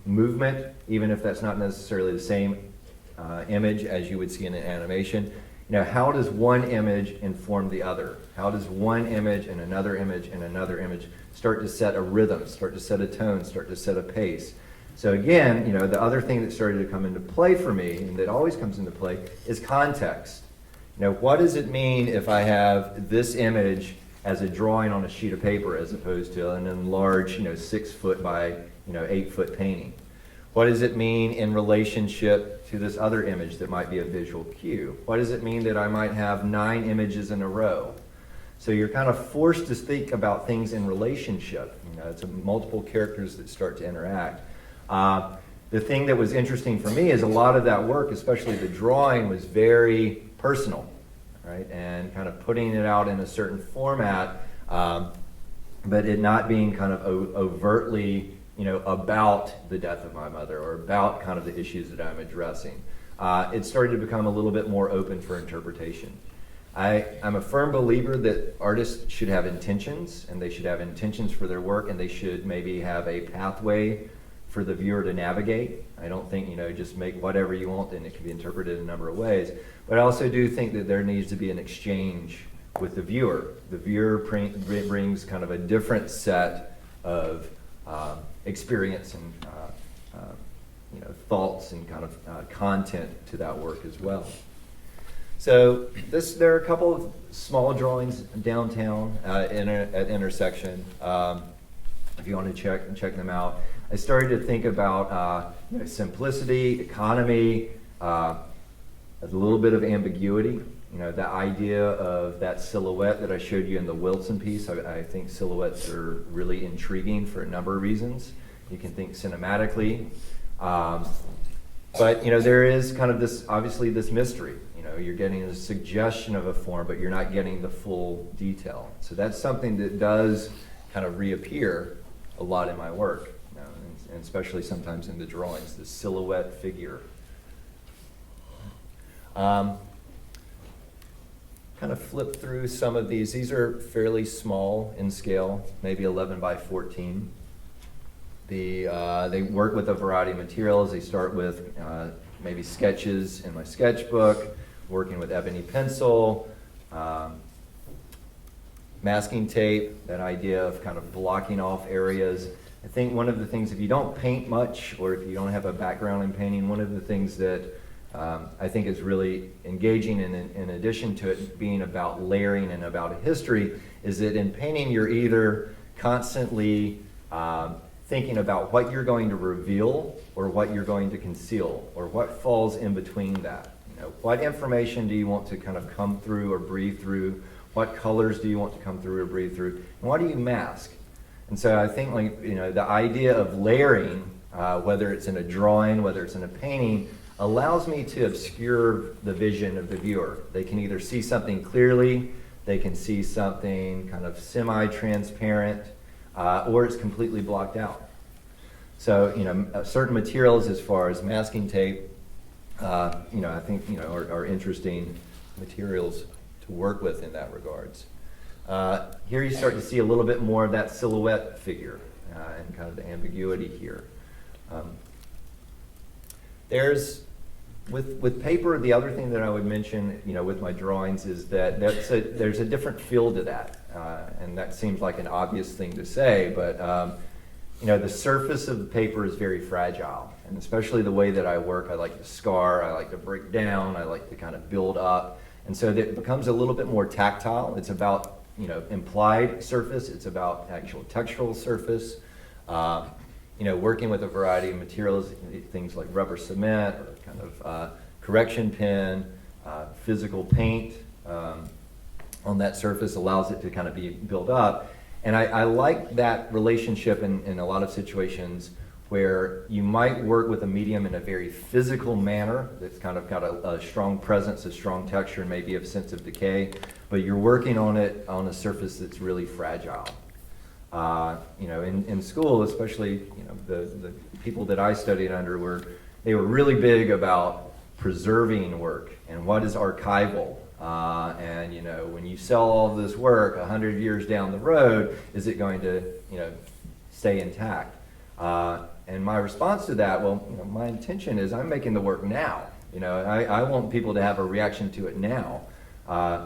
B: movement, even if that's not necessarily the same image as you would see in an animation, how does one image inform the other? How does one image and another image and another image start to set a rhythm, start to set a tone, start to set a pace? So again, the other thing that started to come into play for me, and that always comes into play, is context. What does it mean if I have this image as a drawing on a sheet of paper as opposed to an enlarged, 6 foot by, 8 foot painting? What does it mean in relationship to this other image that might be a visual cue? What does it mean that I might have 9 images in a row? So you're kind of forced to think about things in relationship. It's multiple characters that start to interact. The thing that was interesting for me is a lot of that work, especially the drawing, was very personal, right? And kind of putting it out in a certain format, but it not being kind of overtly about the death of my mother or about kind of the issues that I'm addressing. It started to become a little bit more open for interpretation. I'm a firm believer that artists should have intentions, and they should have intentions for their work, and they should maybe have a pathway for the viewer to navigate. I don't think, just make whatever you want and it can be interpreted in a number of ways. But I also do think that there needs to be an exchange with the viewer. The viewer brings kind of a different set of experience and thoughts and kind of content to that work as well. So there are a couple of small drawings downtown at intersection. If you want to check them out. I started to think about simplicity, economy, a little bit of ambiguity. The idea of that silhouette that I showed you in the Wilson piece. I think silhouettes are really intriguing for a number of reasons. You can think cinematically, but there is kind of this, obviously, this mystery. You're getting a suggestion of a form, but you're not getting the full detail. So that's something that does kind of reappear a lot in my work. and especially sometimes in the drawings, the silhouette figure. Kind of flip through some of these. These are fairly small in scale, maybe 11 by 14. They work with a variety of materials. They start with maybe sketches in my sketchbook, working with ebony pencil, masking tape, that idea of kind of blocking off areas. I think one of the things, if you don't paint much or if you don't have a background in painting, one of the things that I think is really engaging in addition to it being about layering and about a history, is that in painting you're either constantly thinking about what you're going to reveal or what you're going to conceal, or what falls in between that. You know, what information do you want to kind of come through or breathe through? What colors do you want to come through or breathe through? And what do you mask? And so I think, like, you know, the idea of layering, whether it's in a drawing, whether it's in a painting, allows me to obscure the vision of the viewer. They can either see something clearly, they can see something kind of semi-transparent, or it's completely blocked out. So, you know, certain materials as far as masking tape, you know, I think, you know, are interesting materials to work with in that regards. Here you start to see a little bit more of that silhouette figure and kind of the ambiguity here. With paper, the other thing that I would mention, you know, with my drawings is that there's a different feel to that, and that seems like an obvious thing to say, but you know, the surface of the paper is very fragile, and especially the way that I work, I like to scar, I like to break down, I like to kind of build up, and so it becomes a little bit more tactile. It's about, you know, implied surface, it's about actual textural surface. You know, working with a variety of materials, things like rubber cement or kind of correction pen, physical paint on that surface allows it to kind of be built up. And I like that relationship in a lot of situations where you might work with a medium in a very physical manner that's kind of got a strong presence, a strong texture, and maybe a sense of decay, but you're working on it on a surface that's really fragile. You know, in school, especially, you know, the people that I studied under they were really big about preserving work and what is archival. And, you know, when you sell all of this work 100 years down the road, is it going to, you know, stay intact? And my response to that, well, you know, my intention is I'm making the work now. You know, I want people to have a reaction to it now.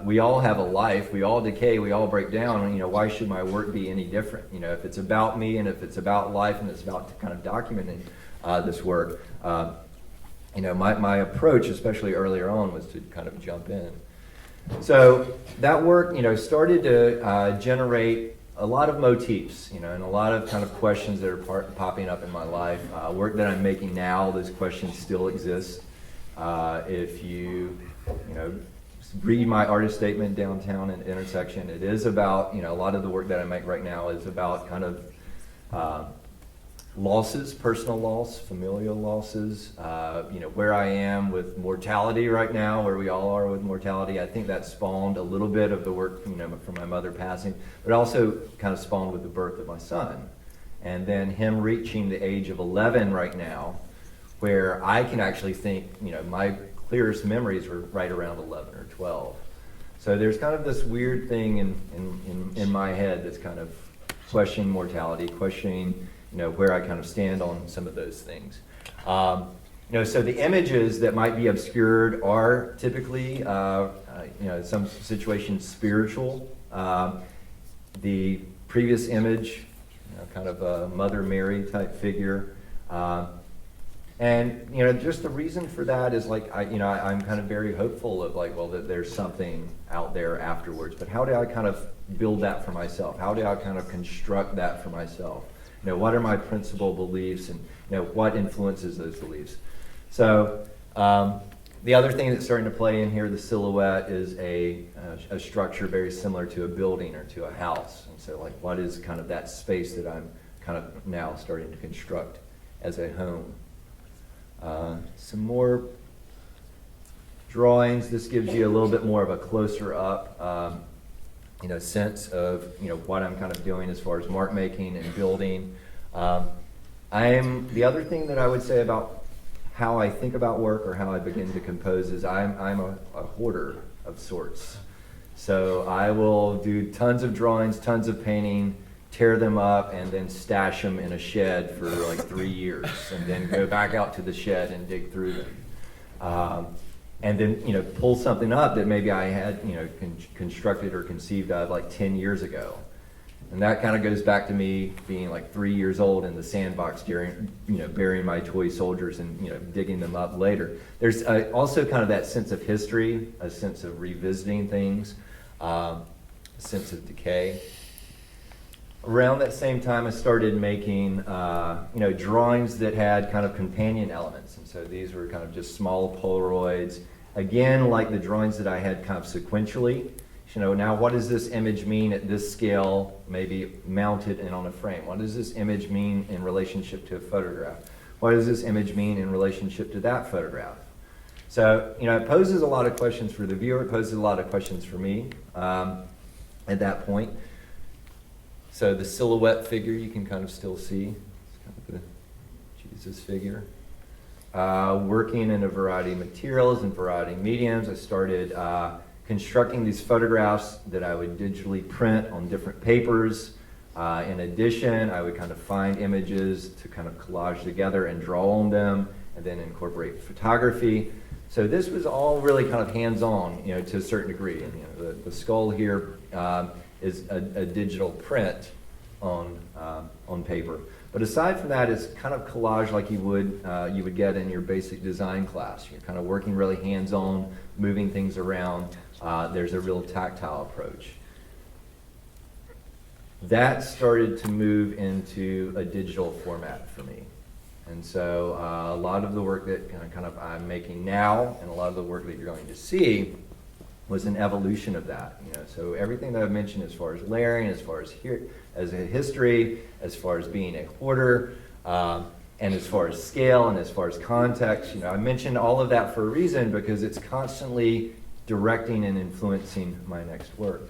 B: We all have a life, we all decay, we all break down, you know, why should my work be any different? You know, if it's about me and if it's about life and it's about kind of documenting this work, you know, my approach, especially earlier on, was to kind of jump in. So that work, you know, started to generate a lot of motifs, you know, and a lot of kind of questions that are popping up in my life. Work that I'm making now, those questions still exist. If you know, read my artist statement, Downtown and Intersection, it is about, you know, a lot of the work that I make right now is about kind of losses, personal loss, familial losses, you know, where I am with mortality right now, where we all are with mortality. I think that spawned a little bit of the work, you know, from my mother passing, but also kind of spawned with the birth of my son. And then him reaching the age of 11 right now, where I can actually think, you know, my clearest memories were right around 11 or 12. So there's kind of this weird thing in my head that's kind of questioning mortality, questioning, you know, where I kind of stand on some of those things. You know, so the images that might be obscured are typically, you know, in some situations spiritual. The previous image, you know, kind of a Mother Mary type figure. And, you know, just the reason for that is, like, I'm kind of very hopeful of, like, well, that there's something out there afterwards. But how do I kind of build that for myself? How do I kind of construct that for myself? You know, what are my principal beliefs, and, you know, what influences those beliefs? So the other thing that's starting to play in here, the silhouette, is a structure very similar to a building or to a house. And so, like, what is kind of that space that I'm kind of now starting to construct as a home? Some more drawings. This gives you a little bit more of a closer up, you know, sense of, you know, what I'm kind of doing as far as mark making and building. The other thing that I would say about how I think about work or how I begin to compose is I'm a hoarder of sorts. So I will do tons of drawings, tons of painting, tear them up, and then stash them in a shed for like 3 years, and then go back out to the shed and dig through them. And then, pull something up that maybe I had, constructed or conceived of like 10 years ago. And that kind of goes back to me being like 3 years old in the sandbox burying my toy soldiers and, digging them up later. There's also kind of that sense of history, a sense of revisiting things, a sense of decay. Around that same time, I started making, drawings that had kind of companion elements. And so these were kind of just small Polaroids. Again, like the drawings that I had kind of sequentially. Now what does this image mean at this scale, maybe mounted and on a frame? What does this image mean in relationship to a photograph? What does this image mean in relationship to that photograph? So, it poses a lot of questions for the viewer. It poses a lot of questions for me at that point. So the silhouette figure you can kind of still see. It's kind of the Jesus figure. Working in a variety of materials and variety of mediums. I started constructing these photographs that I would digitally print on different papers. In addition, I would kind of find images to kind of collage together and draw on them, and then incorporate photography. So this was all really kind of hands-on, to a certain degree. And the skull here is a digital print on paper. But aside from that, it's kind of collage like you would get in your basic design class. You're kind of working really hands-on, moving things around. There's a real tactile approach. That started to move into a digital format for me. And so a lot of the work that I'm making now, and a lot of the work that you're going to see, was an evolution of that. So everything that I've mentioned as far as layering, as far as as a history, as far as being a hoarder, and as far as scale and as far as context, I mentioned all of that for a reason, because it's constantly directing and influencing my next work.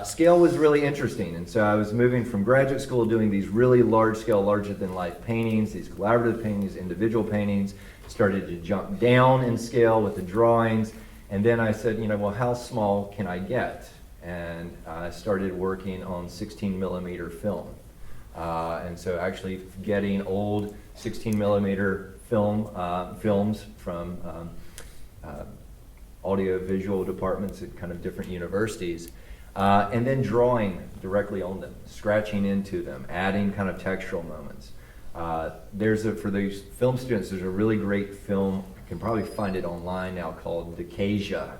B: Scale was really interesting, and so I was moving from graduate school doing these really large-scale, larger-than-life paintings, these collaborative paintings, individual paintings, started to jump down in scale with the drawings, and then I said, well, how small can I get? And I started working on 16 millimeter film. And so actually getting old 16 millimeter films from audio-visual departments at kind of different universities, and then drawing directly on them, scratching into them, adding kind of textural moments. For these film students, there's a really great film, you can probably find it online now, called Decasia.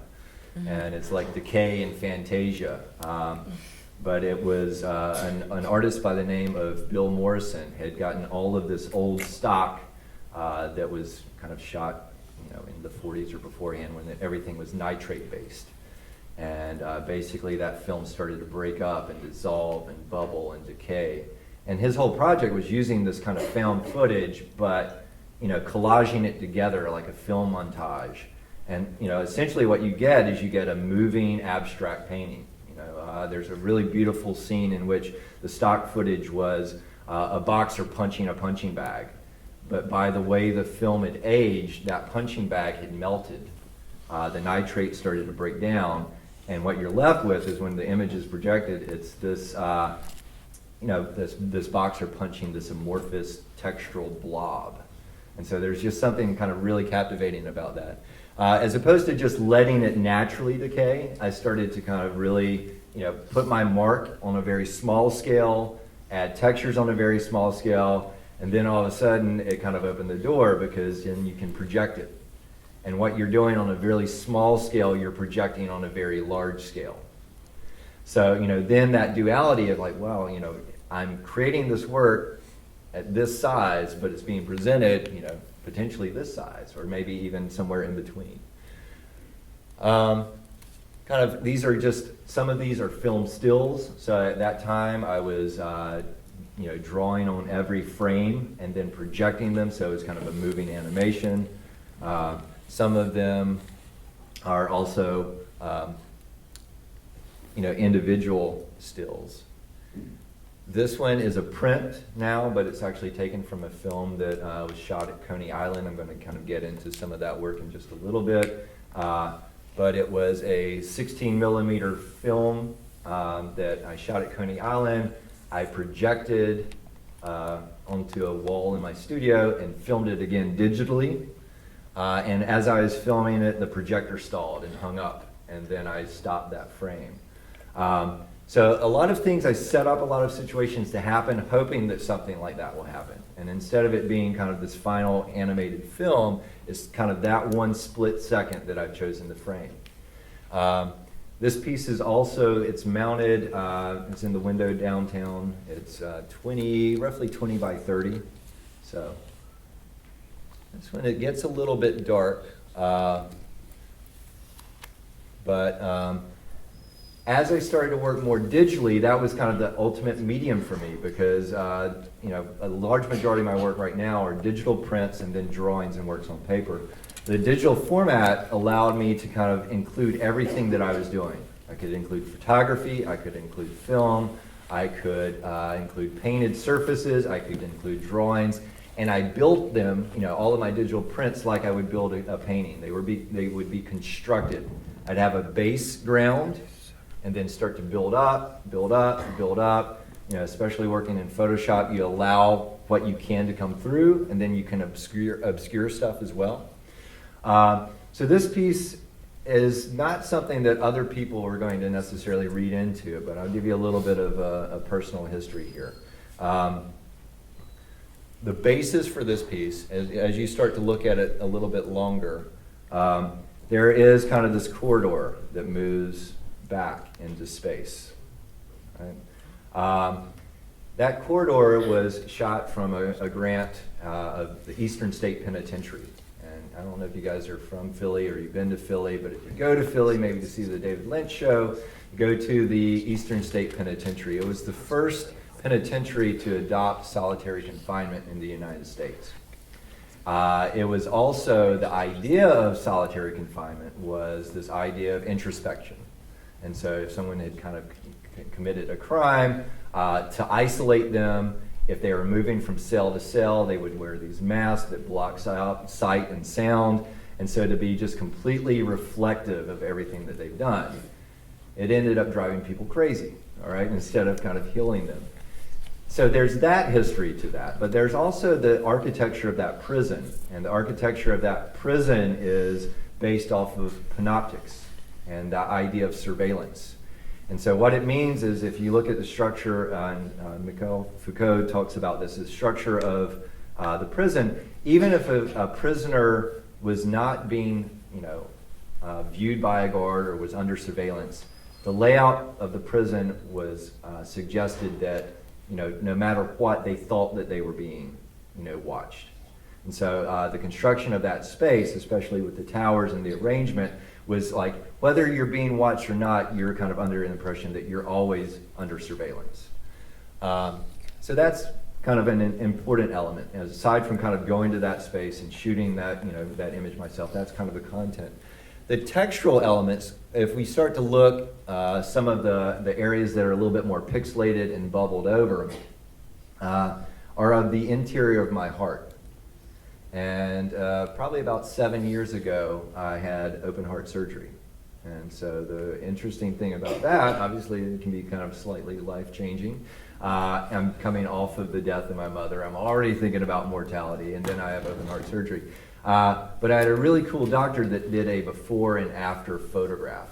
B: And it's like decay and Fantasia. But it was an artist by the name of Bill Morrison had gotten all of this old stock that was kind of shot in the 40s or beforehand, when everything was nitrate based. And basically that film started to break up and dissolve and bubble and decay. And his whole project was using this kind of found footage, but collaging it together like a film montage. And essentially what you get is you get a moving abstract painting. There's a really beautiful scene in which the stock footage was a boxer punching a punching bag. But by the way the film had aged, that punching bag had melted. The nitrate started to break down, and what you're left with is, when the image is projected, it's this, this boxer punching this amorphous textural blob. And so there's just something kind of really captivating about that. As opposed to just letting it naturally decay, I started to kind of really, put my mark on a very small scale, add textures on a very small scale, and then all of a sudden it kind of opened the door, because then you can project it. And what you're doing on a really small scale, you're projecting on a very large scale. So, then that duality of like, well, I'm creating this work at this size, but it's being presented, potentially this size, or maybe even somewhere in between. These are just, some of these are film stills. So at that time I was, drawing on every frame and then projecting them, so it's kind of a moving animation. Some of them are also, individual stills. This one is a print now, but it's actually taken from a film that was shot at Coney Island. I'm going to kind of get into some of that work in just a little bit. But it was a 16 millimeter film that I shot at Coney Island. I projected onto a wall in my studio and filmed it again digitally. And as I was filming it, the projector stalled and hung up, and then I stopped that frame. So a lot of things, I set up a lot of situations to happen, hoping that something like that will happen. And instead of it being kind of this final animated film, it's kind of that one split second that I've chosen to frame. This piece is also, it's mounted, it's in the window downtown. It's roughly 20 by 30. So that's when it gets a little bit dark. As I started to work more digitally, that was kind of the ultimate medium for me because you know, a large majority of my work right now are digital prints and then drawings and works on paper. The digital format allowed me to kind of include everything that I was doing. I could include photography, I could include film, I could include painted surfaces, I could include drawings, and I built them, you know, all of my digital prints like I would build a painting. They would be constructed. I'd have a base ground, and then start to build up, build up, build up. You know, especially working in Photoshop, you allow what you can to come through, and then you can obscure stuff as well. So this piece is not something that other people are going to necessarily read into, but I'll give you a little bit of a personal history here. The basis for this piece, as you start to look at it a little bit longer, there is kind of this corridor that moves back into space. Right? That corridor was shot from a grant of the Eastern State Penitentiary. And I don't know if you guys are from Philly or you've been to Philly, but if you go to Philly, maybe to see the David Lynch show, go to the Eastern State Penitentiary. It was the first penitentiary to adopt solitary confinement in the United States. It was also, the idea of solitary confinement was this idea of introspection. And so if someone had kind of committed a crime, to isolate them, if they were moving from cell to cell, they would wear these masks that blocks out sight and sound, and so to be just completely reflective of everything that they've done. It ended up driving people crazy, all right, instead of kind of healing them. So there's that history to that, but there's also the architecture of that prison, and the architecture of that prison is based off of panoptics and the idea of surveillance. And so what it means is, if you look at the structure, and Michel Foucault talks about this, the structure of the prison, even if a prisoner was not being, you know, viewed by a guard or was under surveillance, the layout of the prison was suggested that, you know, no matter what, they thought that they were being, you know, watched. And so the construction of that space, especially with the towers and the arrangement, was like, whether you're being watched or not, you're kind of under an impression that you're always under surveillance. So that's kind of an important element. Aside from kind of going to that space and shooting that, you know, that image myself, that's kind of the content. The textural elements, if we start to look, some of the areas that are a little bit more pixelated and bubbled over, are of the interior of my heart. And probably about 7 years ago, I had open heart surgery. And so the interesting thing about that, obviously it can be kind of slightly life-changing. I'm coming off of the death of my mother. I'm already thinking about mortality, and then I have open heart surgery. But I had a really cool doctor that did a before and after photograph.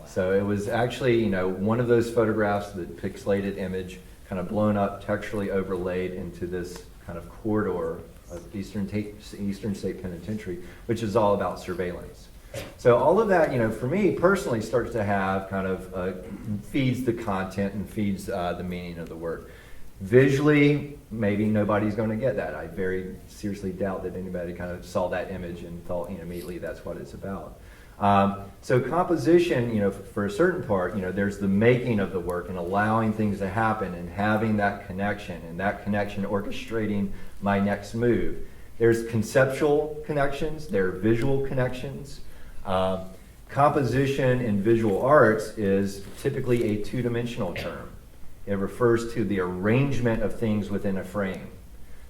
B: So it was actually, you know, one of those photographs, the pixelated image, kind of blown up, texturally overlaid into this kind of corridor of Eastern State Penitentiary, which is all about surveillance. So all of that, you know, for me personally, starts to have kind of feeds the content and feeds the meaning of the work. Visually, maybe nobody's going to get that. I very seriously doubt that anybody kind of saw that image and thought, you know, immediately that's what it's about. So composition, you know, for a certain part, you know, there's the making of the work and allowing things to happen and having that connection, and that connection orchestrating my next move. There's conceptual connections, there are visual connections. Composition in visual arts is typically a two-dimensional term. It refers to the arrangement of things within a frame.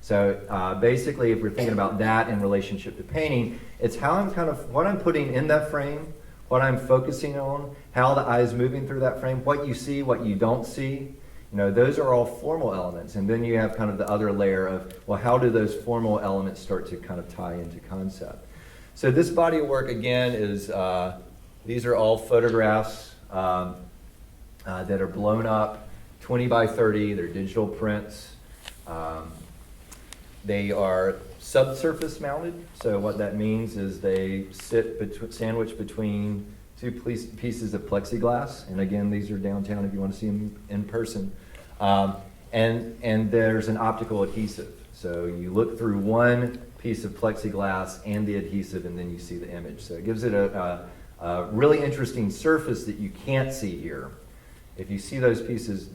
B: So basically, if we're thinking about that in relationship to painting, it's how I'm what I'm putting in that frame, what I'm focusing on, how the eye is moving through that frame, what you see, what you don't see. Those are all formal elements. And then you have kind of the other layer of, well, how do those formal elements start to kind of tie into concept? So this body of work, again, is, these are all photographs that are blown up, 20 by 30. They're digital prints. They are subsurface mounted. So what that means is they sit sandwiched between two pieces of plexiglass. And again, these are downtown if you want to see them in person. And there's an optical adhesive. So you look through one piece of plexiglass and the adhesive, and then you see the image. So it gives it a really interesting surface that you can't see here. If you see those pieces,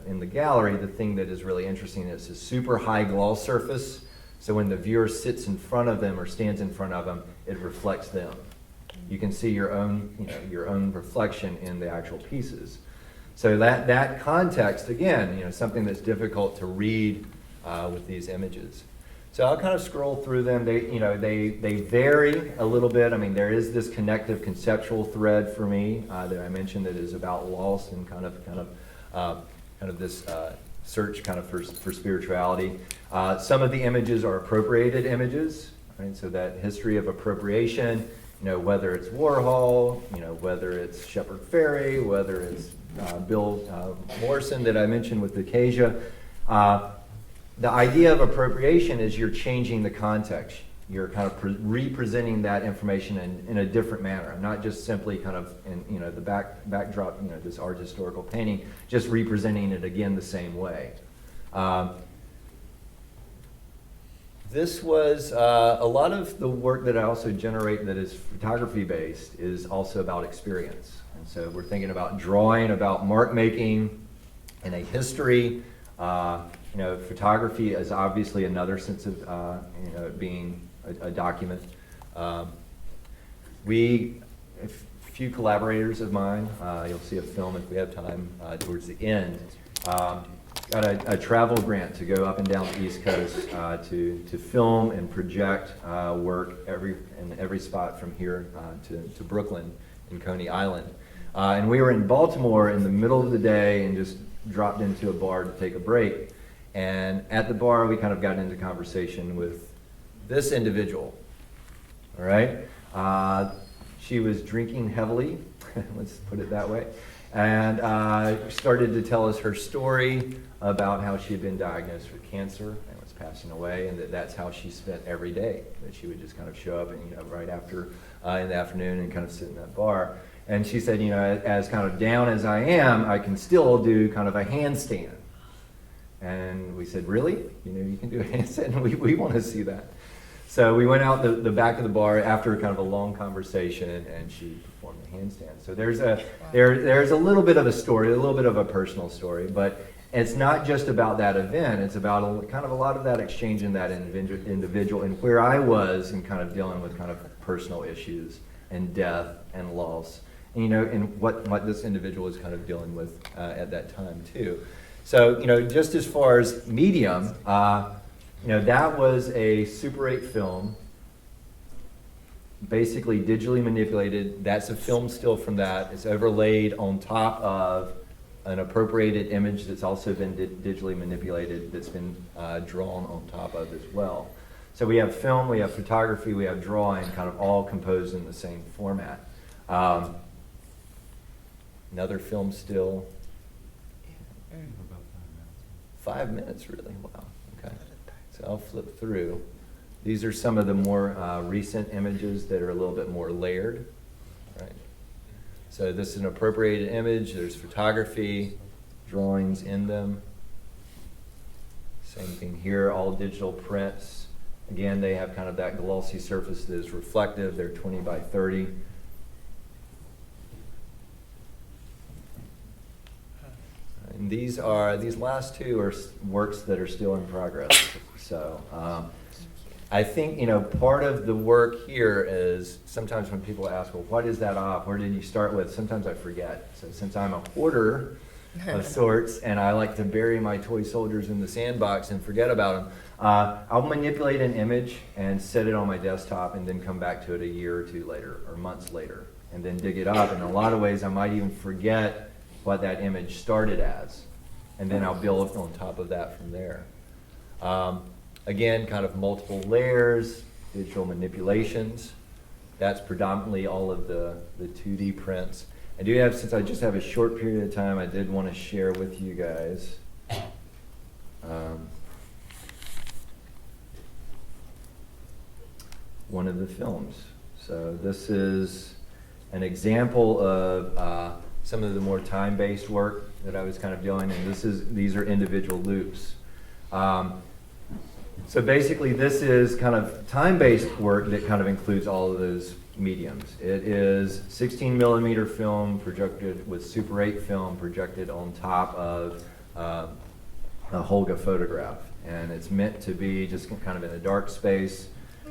B: in the gallery, the thing that is really interesting is it's a super high gloss surface. So when the viewer sits in front of them or stands in front of them, it reflects them. You can see your own reflection in the actual pieces. So that context, again, something that's difficult to read with these images. So I'll kind of scroll through them. They vary a little bit. I mean, there is this connective conceptual thread for me that I mentioned that is about loss and kind of this search kind of for spirituality. Some of the images are appropriated images, right? So that history of appropriation, whether it's Warhol, whether it's Shepard Fairey, whether it's Bill Morrison that I mentioned with the Acacia. The idea of appropriation is you're changing the context. You're kind of representing that information in a different manner, not just simply kind of in the backdrop, this art historical painting, just representing it again the same way. This was a lot of the work that I also generate that is photography based is also about experience. And so we're thinking about drawing, about mark making, and a history. Photography is obviously another sense of being a document. A few collaborators of mine, you'll see a film if we have time towards the end, got a travel grant to go up and down the East Coast to film and project work in every spot from here to Brooklyn and Coney Island. And we were in Baltimore in the middle of the day and just dropped into a bar to take a break. And at the bar, we kind of got into conversation with this individual, all right? She was drinking heavily, let's put it that way, and started to tell us her story about how she had been diagnosed with cancer and was passing away, and that's how she spent every day, that she would just kind of show up and, right after in the afternoon and kind of sit in that bar. And she said, as kind of down as I am, I can still do kind of a handstand. And we said, really? You can do a handstand? We want to see that. So we went out the back of the bar after kind of a long conversation, and she performed the handstand. So there's a little bit of a story, a little bit of a personal story, but it's not just about that event. It's about kind of a lot of that exchange in that individual and where I was and kind of dealing with kind of personal issues and death and loss, and what this individual is kind of dealing with at that time too. So, just as far as medium, that was a Super 8 film, basically digitally manipulated. That's a film still from that. It's overlaid on top of an appropriated image that's also been digitally manipulated, that's been drawn on top of as well. So we have film, we have photography, we have drawing, kind of all composed in the same format. Another film still. 5 minutes, really? Wow. Okay. So I'll flip through. These are some of the more recent images that are a little bit more layered. Right. So this is an appropriated image. There's photography, drawings in them. Same thing here, all digital prints. Again, they have kind of that glossy surface that is reflective. They're 20 by 30. And these last two are works that are still in progress. So I think, part of the work here is sometimes when people ask, well, what is that off? Where did you start with? Sometimes I forget. So since I'm a hoarder, of sorts, and I like to bury my toy soldiers in the sandbox and forget about them. I'll manipulate an image and set it on my desktop and then come back to it a year or two later or months later and then dig it up. In a lot of ways, I might even forget what that image started as, and then I'll build on top of that from there. Again, kind of multiple layers, digital manipulations. That's predominantly all of the 2D prints. I do have, since I just have a short period of time, I did want to share with you guys one of the films. So this is an example of some of the more time-based work that I was kind of doing, and these are individual loops. So basically, this is kind of time-based work that kind of includes all of those mediums. It is 16 millimeter film projected with Super 8 film projected on top of a Holga photograph. And it's meant to be just kind of in a dark space,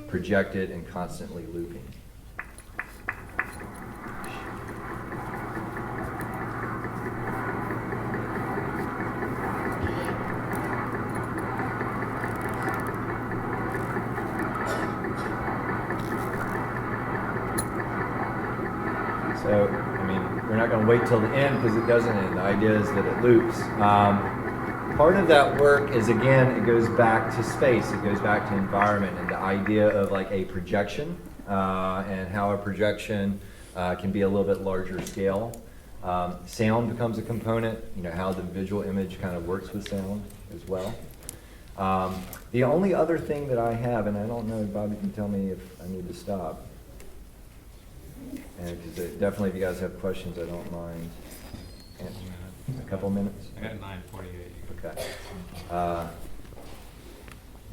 B: projected and constantly looping. So, I mean, we're not going to wait till the end because it doesn't end. The idea is that it loops. Part of that work is, again, it goes back to space. It goes back to environment and the idea of like a projection and how a projection can be a little bit larger scale. Sound becomes a component, you know, how the visual image kind of works with sound as well. The only other thing that I have, and I don't know, Bobby can tell me if I need to stop. And because definitely, if you guys have questions, I don't mind answering. A couple minutes.
A: I got 9:48.
B: Okay.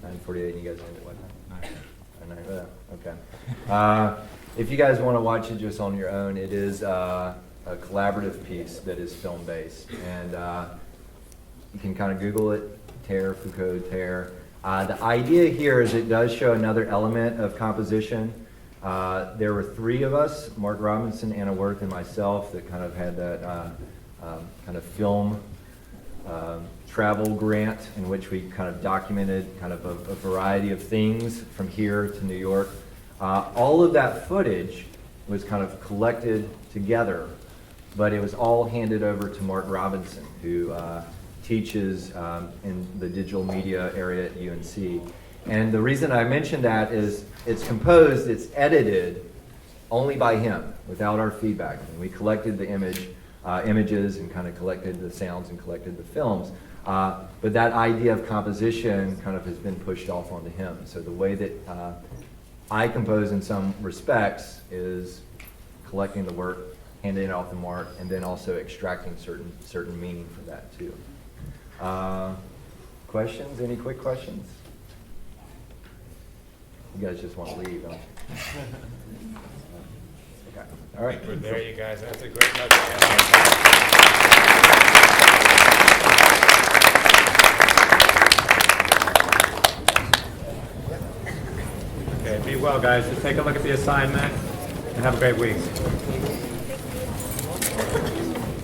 B: 9:48. You guys end at what time? Okay. If you guys want to watch it just on your own, it is a collaborative piece that is film based, and you can kind of Google it. Terre, Foucault, Terre. The idea here is it does show another element of composition. There were three of us, Mark Robinson, Anna Worth, and myself, that kind of had that kind of film travel grant in which we kind of documented kind of a variety of things from here to New York. All of that footage was kind of collected together, but it was all handed over to Mark Robinson, who teaches in the digital media area at UNC. And the reason I mention that is it's composed, it's edited only by him, without our feedback. And we collected the images and kind of collected the sounds and collected the films. But that idea of composition kind of has been pushed off onto him. So the way that I compose in some respects is collecting the work, handing it off to Mark, and then also extracting certain meaning from that too. Questions? Any quick questions? You guys just want to leave, don't you? Okay. All right.
A: We're there, you guys. That's a great note to end on. Okay, be well, guys. Just take a look at the assignment and have a great week.